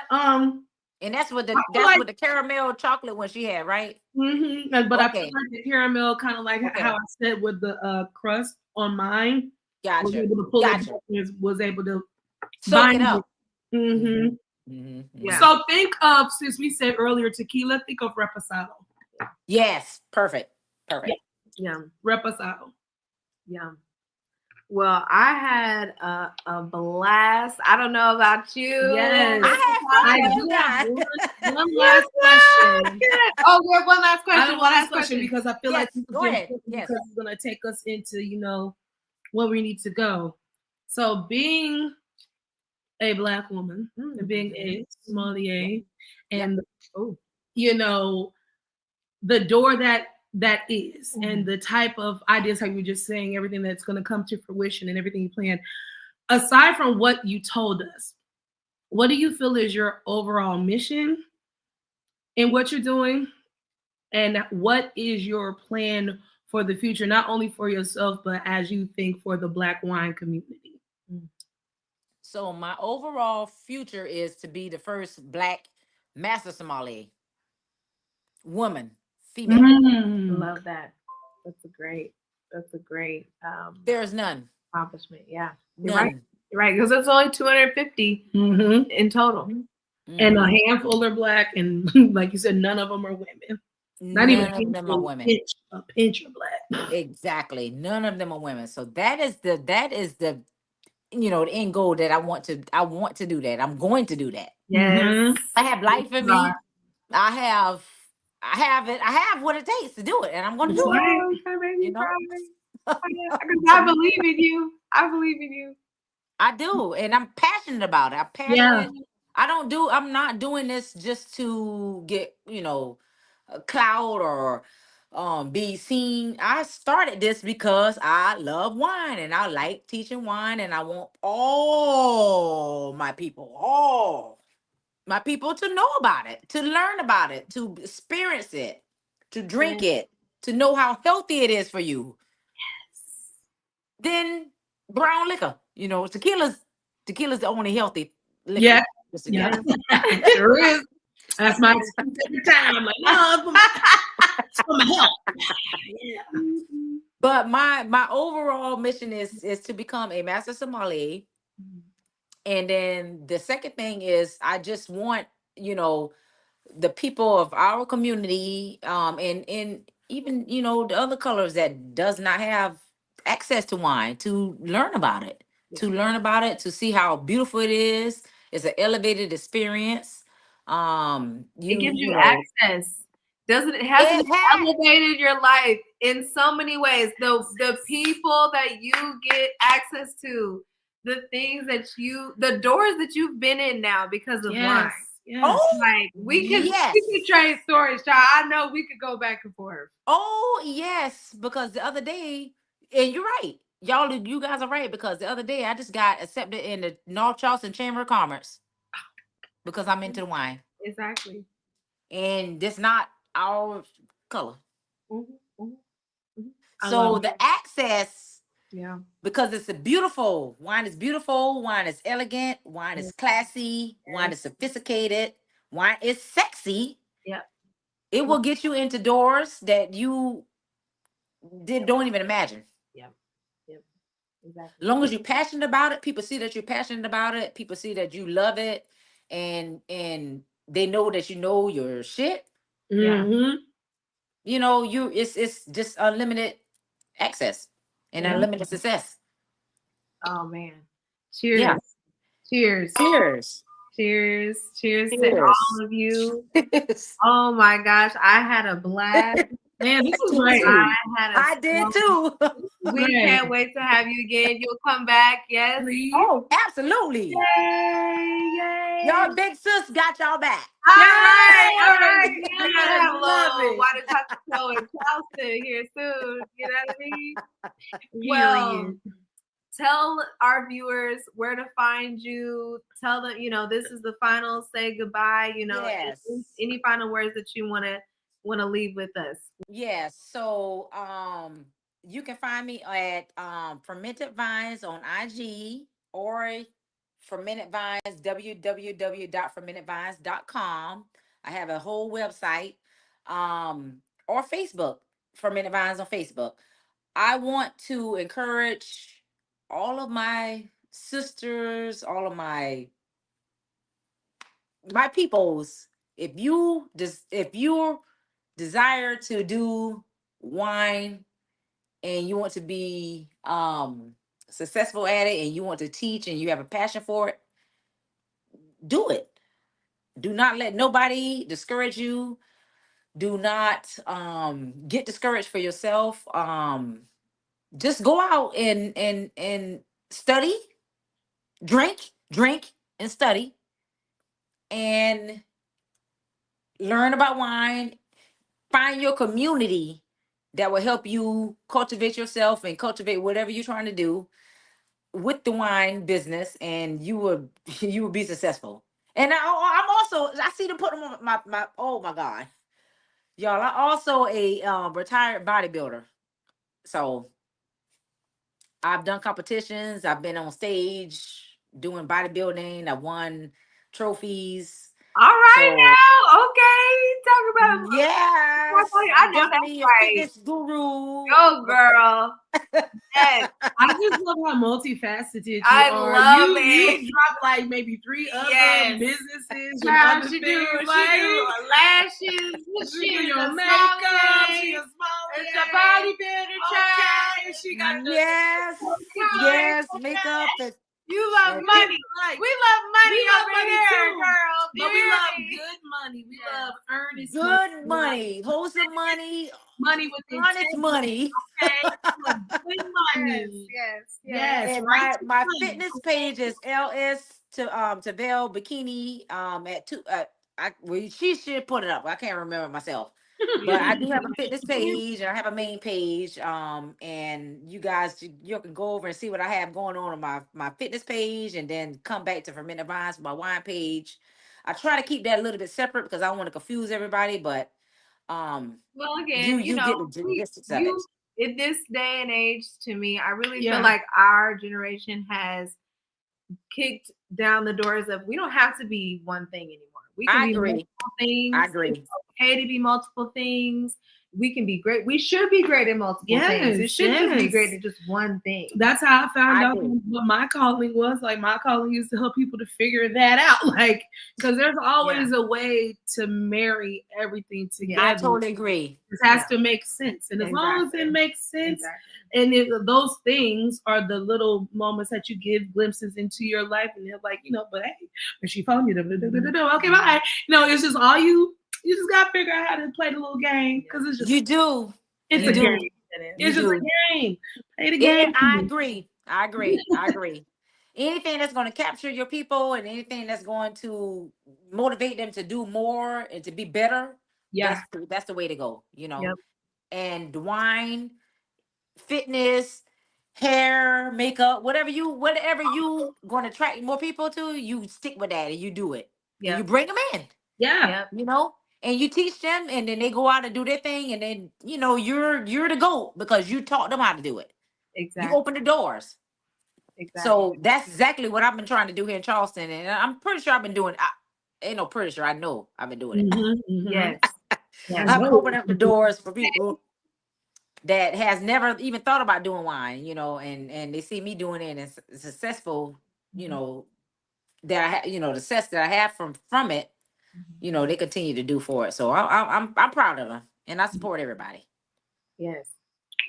Speaker 3: and that's what the caramel chocolate one she had, right?
Speaker 1: Mm-hmm. But I feel like the caramel, kind of like how I said with the crust on mine.
Speaker 3: Gotcha.
Speaker 1: Was able to pull it, was able to
Speaker 3: soak it up.
Speaker 1: Mm-hmm.
Speaker 2: Yeah.
Speaker 1: So think of, since we said earlier tequila, think of reposado.
Speaker 3: Yes, perfect.
Speaker 2: Yeah.
Speaker 1: Reposado.
Speaker 2: Yeah. Well, I had a blast. I don't know about you.
Speaker 1: Yes.
Speaker 3: I do
Speaker 1: have one last question.
Speaker 2: Oh, we have one last question.
Speaker 1: One last question because I feel like
Speaker 3: go ahead.
Speaker 1: Because it's going to take us into, where we need to go. So being a Black woman and being a sommelier and, the door that is and the type of ideas, how you were just saying, everything that's going to come to fruition and everything you plan. Aside from what you told us, what do you feel is your overall mission in what you're doing? And what is your plan for the future, not only for yourself, but as you think for the Black wine community?
Speaker 3: So my overall future is to be the first Black master sommelier. Woman, female.
Speaker 2: Love that. That's a great
Speaker 3: there's none
Speaker 2: accomplishment. Yeah.
Speaker 3: None.
Speaker 2: You're right. Because it's only 250 in total.
Speaker 1: And a handful are Black, and like you said, none of them are women. Not even
Speaker 3: of them are women.
Speaker 1: A pinch of Black.
Speaker 3: Exactly. None of them are women. So that is the the end goal that I want to do that. I'm going to do that.
Speaker 2: Yes.
Speaker 3: I have life in me. I have it. I have what it takes to do it, and I'm going to do it.
Speaker 2: I believe in you.
Speaker 3: I do, and I'm passionate about it. I'm passionate. Yeah. I'm not doing this just to get, a clout or be seen. I started this because I love wine and I like teaching wine, and I want all my people to know about it, to learn about it, to experience it, to drink it, to know how healthy it is for you. Yes. Then brown liquor, tequila's the only healthy liquor.
Speaker 1: Yeah. Sure is. That's my excuse every time. I'm like, no, it's for my health. Yeah.
Speaker 3: But my overall mission is to become a master sommelier. And then the second thing is I just want, the people of our community, and even, the other colors that does not have access to wine, to learn about it, to see how beautiful it is. It's an elevated experience.
Speaker 2: It gives you access. It hasn't elevated your life in so many ways. The people that you get access to, the things the doors that you've been in now because of wine.
Speaker 1: Yes.
Speaker 2: Oh, like we could trade stories, child. I know we could go back and forth.
Speaker 3: Oh yes, because the other day, and you're right, you guys are right, because the other day I just got accepted in the North Charleston Chamber of Commerce because I'm into wine.
Speaker 2: Exactly.
Speaker 3: and that's not our color.
Speaker 2: Mm-hmm. Mm-hmm.
Speaker 3: So the access,
Speaker 2: yeah,
Speaker 3: because it's a beautiful wine, is beautiful, wine is elegant, wine is classy, wine is sophisticated, wine is sexy.
Speaker 2: yeah,
Speaker 3: It will get you into doors that you don't even imagine.
Speaker 2: yeah, yep, exactly.
Speaker 3: As long as you're passionate about it, people see that you're passionate about it. People see that you love it, and they know that you know your shit.
Speaker 2: Yeah.
Speaker 3: You know, it's just unlimited access and
Speaker 2: Yeah.
Speaker 3: unlimited success.
Speaker 2: Oh man. Cheers.
Speaker 3: Yeah.
Speaker 2: Cheers.
Speaker 3: Cheers.
Speaker 2: Cheers. Cheers to
Speaker 3: Cheers.
Speaker 2: all of you. Oh my gosh, I had a blast.
Speaker 1: Man, this was great.
Speaker 3: I did too.
Speaker 2: We can't wait to have you again. You'll come back, yes?
Speaker 1: Please.
Speaker 3: Oh, absolutely.
Speaker 2: Yay! Yay!
Speaker 3: Y'all big sis got y'all back.
Speaker 2: All right, all right.
Speaker 1: Yeah,
Speaker 2: We're gonna have a
Speaker 1: love
Speaker 2: little
Speaker 1: it.
Speaker 2: water talk show in Charleston here soon. You know what I mean? Well, tell our viewers where to find you. Tell them, this is the final. Say goodbye.
Speaker 3: Yes.
Speaker 2: Any final words that you want to leave with us.
Speaker 3: Yes. So you can find me at Fermented Vines on IG or Fermented Vines, www.fermentedvines.com. I have a whole website. Or Facebook, Fermented Vines on Facebook. I want to encourage all of my sisters, all of my peoples. If you desire to do wine and you want to be successful at it, and you want to teach and you have a passion for it, do it. Do not let nobody discourage you. Do not get discouraged for yourself. Just go out and study, drink and study, and learn about wine. Find your community that will help you cultivate yourself and cultivate whatever you're trying to do with the wine business, and you will you will be successful. And I'm also, I see them put them on my oh my God, y'all, I'm also a retired bodybuilder. So I've done competitions. I've been on stage doing bodybuilding. I won trophies.
Speaker 2: All right,
Speaker 3: So,
Speaker 2: now, okay, talk about
Speaker 3: yes,
Speaker 2: I know
Speaker 3: definitely
Speaker 2: that's
Speaker 3: a
Speaker 2: right.
Speaker 3: fitness guru.
Speaker 2: Go, girl. Yes.
Speaker 1: I just love how multifaceted you
Speaker 2: I
Speaker 1: are.
Speaker 2: love it.
Speaker 1: You drop like maybe 3 other
Speaker 2: Yes.
Speaker 1: businesses.
Speaker 2: Child,
Speaker 1: and
Speaker 2: she
Speaker 1: other
Speaker 2: do.
Speaker 1: things,
Speaker 2: She
Speaker 1: like,
Speaker 2: do lashes.
Speaker 1: She do
Speaker 2: She
Speaker 1: your
Speaker 2: a
Speaker 1: makeup. She a
Speaker 2: sommelier.
Speaker 1: sommelier.
Speaker 2: It's a bodybuilder, child.
Speaker 1: Okay, she got the
Speaker 3: Yes, makeup and
Speaker 2: You love
Speaker 3: and
Speaker 2: money.
Speaker 1: like,
Speaker 2: We love money
Speaker 1: we love
Speaker 2: over
Speaker 1: money
Speaker 2: here,
Speaker 1: too,
Speaker 2: girl.
Speaker 1: but we love good money. We love earnest
Speaker 3: good money, wholesome money,
Speaker 1: money with
Speaker 3: honest
Speaker 1: intent.
Speaker 3: money.
Speaker 1: Okay, good money. Yes,
Speaker 3: And
Speaker 1: right.
Speaker 3: my fitness page is LS to Bell Bikini at two she should put it up. I can't remember myself. But I do have a fitness page and I have a main page. And you guys, you can go over and see what I have going on my fitness page, and then come back to Fermented Vines, my wine page. I try to keep that a little bit separate because I don't want to confuse everybody, but
Speaker 2: well, again,
Speaker 3: you get the gist of it.
Speaker 2: In this day and age, to me, I really feel like our generation has kicked down the doors of we don't have to be one thing anymore. We can be multiple things.
Speaker 3: I agree.
Speaker 2: It's okay to be multiple things. We can be great. We should be great at multiple things. It shouldn't just be great at just one thing.
Speaker 1: That's how I found out what my calling was. Like, my calling is to help people to figure that out. Like, because there's always a way to marry everything together.
Speaker 3: I totally agree.
Speaker 1: It has to make sense. And as long as it makes sense, and those things are the little moments that you give glimpses into your life, and they're like, but hey, when she phoned you, okay, bye. It's just all you just gotta figure out how to play the little game, because it's just
Speaker 3: you do.
Speaker 1: It's a game. It's just a game. Play the game.
Speaker 3: I agree. Anything that's going to capture your people and anything that's going to motivate them to do more and to be better, that's the way to go. And wine, fitness, hair, makeup, whatever you going to attract more people to, you stick with that and you do it. And you bring them in. and you teach them, and then they go out and do their thing, and then you're the GOAT because you taught them how to do it.
Speaker 2: Exactly.
Speaker 3: You open the doors.
Speaker 2: Exactly.
Speaker 3: So that's exactly what I've been trying to do here in Charleston, and I'm pretty sure I've been doing. Ain't no pretty sure. I know I've been doing it.
Speaker 2: Yes.
Speaker 3: I've been opening up the doors for people that has never even thought about doing wine, and they see me doing it and it's successful, that the success that I have from it, they continue to do for it. So I'm proud of them, and I support everybody.
Speaker 2: Yes.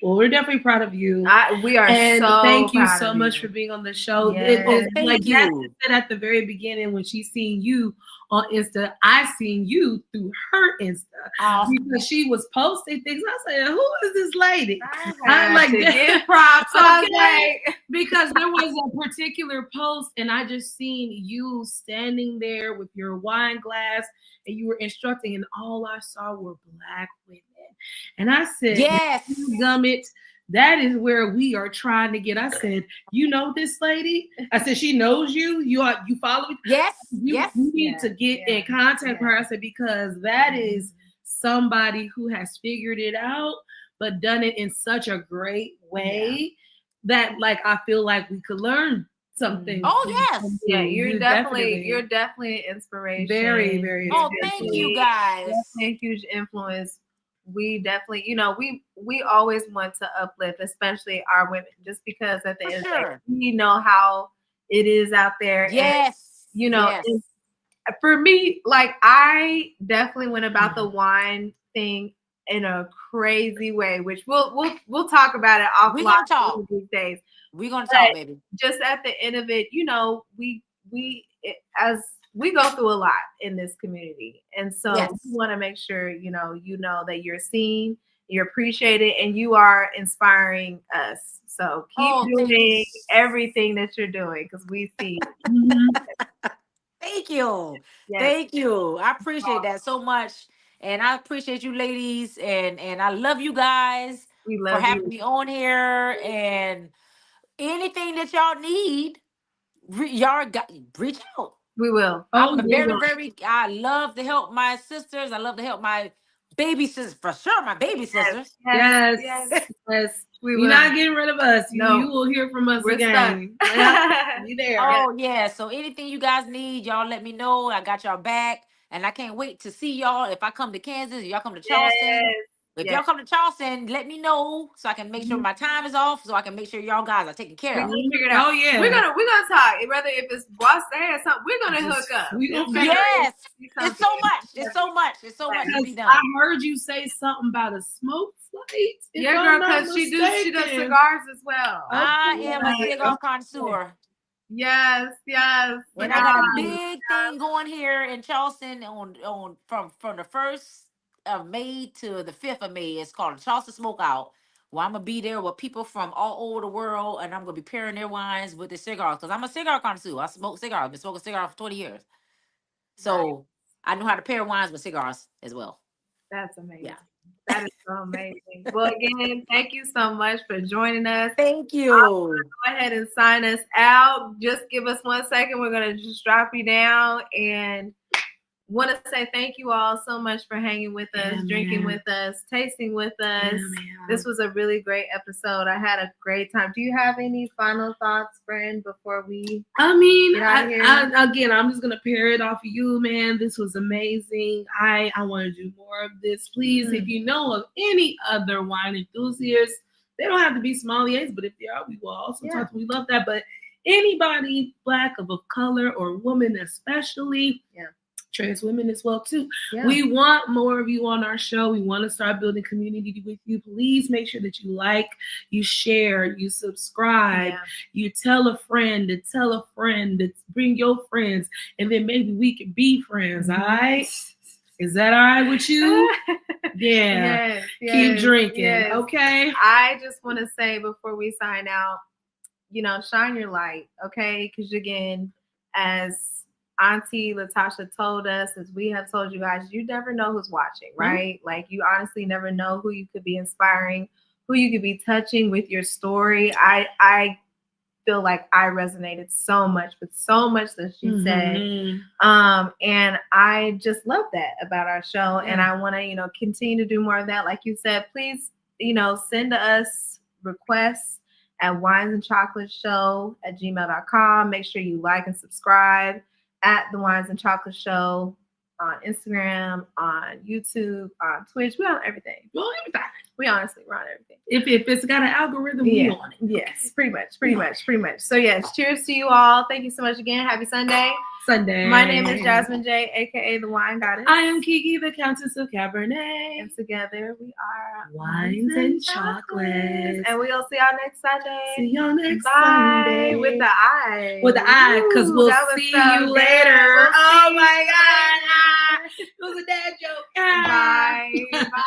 Speaker 1: Well, we're definitely proud of you.
Speaker 2: We are,
Speaker 1: and
Speaker 2: so
Speaker 1: thank you
Speaker 2: proud
Speaker 1: so
Speaker 2: of
Speaker 1: much
Speaker 2: you.
Speaker 1: for being on the show.
Speaker 2: Yes.
Speaker 1: Like you said at the very beginning, when she seen you on Insta, I seen you through her Insta because she was posting things. I said, "Who is this lady?"
Speaker 2: I'm like, give props, okay?
Speaker 1: Because there was a particular post, and I just seen you standing there with your wine glass, and you were instructing, and all I saw were Black women. And I said,
Speaker 3: yes,
Speaker 1: Gummit, that is where we are trying to get. I said, you know this lady? I said, she knows you. You follow me?
Speaker 3: Yes.
Speaker 1: You need to get in contact with her. I said, because that is somebody who has figured it out, but done it in such a great way that I feel like we could learn something.
Speaker 3: Oh yes.
Speaker 2: Yeah, you're definitely an inspiration.
Speaker 1: Very, very.
Speaker 3: Oh, thank you guys.
Speaker 2: Definitely a huge influence. We definitely, we always want to uplift, especially our women, just because at the end of the day, we know how it is out there.
Speaker 3: Yes.
Speaker 2: And, for me, I definitely went about the wine thing in a crazy way, which we'll talk about it offline these days.
Speaker 3: We're gonna talk, baby.
Speaker 2: Just at the end of it, we go through a lot in this community. And so we want to make sure, that you're seen, you're appreciated, and you are inspiring us. So keep doing everything that you're doing because we see.
Speaker 3: Thank you. Yes. Thank you. I appreciate that so much. And I appreciate you ladies. And I love you guys for having me on here. And anything that y'all need, y'all reach out.
Speaker 2: We will.
Speaker 3: I'm very, I love to help my sisters. I love to help my baby sisters, for sure, my baby sisters.
Speaker 1: Yes. You're not getting rid of us. You will hear from us again. Be there.
Speaker 3: Oh, yeah. So anything you guys need, y'all let me know. I got y'all back. And I can't wait to see y'all. If I come to Kansas, y'all come to Charleston. If y'all come to Charleston, let me know so I can make sure my time is off, so I can make sure y'all guys are taken care of.
Speaker 2: Figure it out. Oh yeah, we're gonna talk. Whether if it's Boston or something, we're gonna hook up.
Speaker 3: Yes, it's so much. It's so much to be done.
Speaker 1: I heard you say something about a smoke flight.
Speaker 2: Yeah, girl, because she does cigars as well.
Speaker 3: I am a cigar connoisseur.
Speaker 2: Yes.
Speaker 3: And I got a big thing going here in Charleston on from the 1st of May to the 5th of May. It's called Charleston Smokeout. Well, I'm gonna be there with people from all over the world, and I'm gonna be pairing their wines with the cigars because I'm a cigar connoisseur. I smoke cigars. I've been smoking cigars for 20 years, so I know how to pair wines with cigars as well.
Speaker 2: That's amazing. Yeah. That is so amazing. Well, again, thank you so much for joining us.
Speaker 3: Thank you.
Speaker 2: Go ahead and sign us out. Just give us 1 second. We're gonna just drop you down and want to say thank you all so much for hanging with us, drinking with us, tasting with us. This was a really great episode. I had a great time. Do you have any final thoughts, friend, before we get out of here?
Speaker 1: I'm just gonna pair it off of you, man. This was amazing. I want to do more of this. Please, if you know of any other wine enthusiasts, they don't have to be sommeliers, but if they are, we will also talk to them. We love that. But anybody Black, of color, or woman especially, trans women as well too. We want more of you on our show. We want to start building community with you. Please make sure that you like, you share, you subscribe, you tell a friend to tell a friend to bring your friends, and then maybe we can be friends. All right? Is that all right with you? Yes. Keep drinking. Okay.
Speaker 2: I just want to say before we sign out, shine your light, okay? Because again, as Auntie Latasha told us, as we have told you guys, you never know who's watching, right? Like you honestly never know who you could be inspiring, who you could be touching with your story. I feel like I resonated so much with so much that she said. And I just love that about our show. And I want to, continue to do more of that. Like you said, please, send us requests at winesandchocolateshow@gmail.com. Make sure you like and subscribe at the Wines and Chocolate Show on Instagram, on YouTube, on Twitch. We're on everything. We're on everything. We're on everything.
Speaker 1: If it's got an algorithm, we on it.
Speaker 2: Yes, pretty much. So yes, cheers to you all. Thank you so much again. Happy Sunday. My name is Jasmine J, aka the Wine Goddess.
Speaker 1: I am Kiki, the Countess of Cabernet.
Speaker 2: And together we are
Speaker 1: Wines and Chocolates.
Speaker 2: And we'll see y'all next Sunday.
Speaker 1: See y'all next Sunday.
Speaker 2: With the eye.
Speaker 1: Because we'll see you later. Oh my God. It was a dad joke.
Speaker 2: Bye. Bye.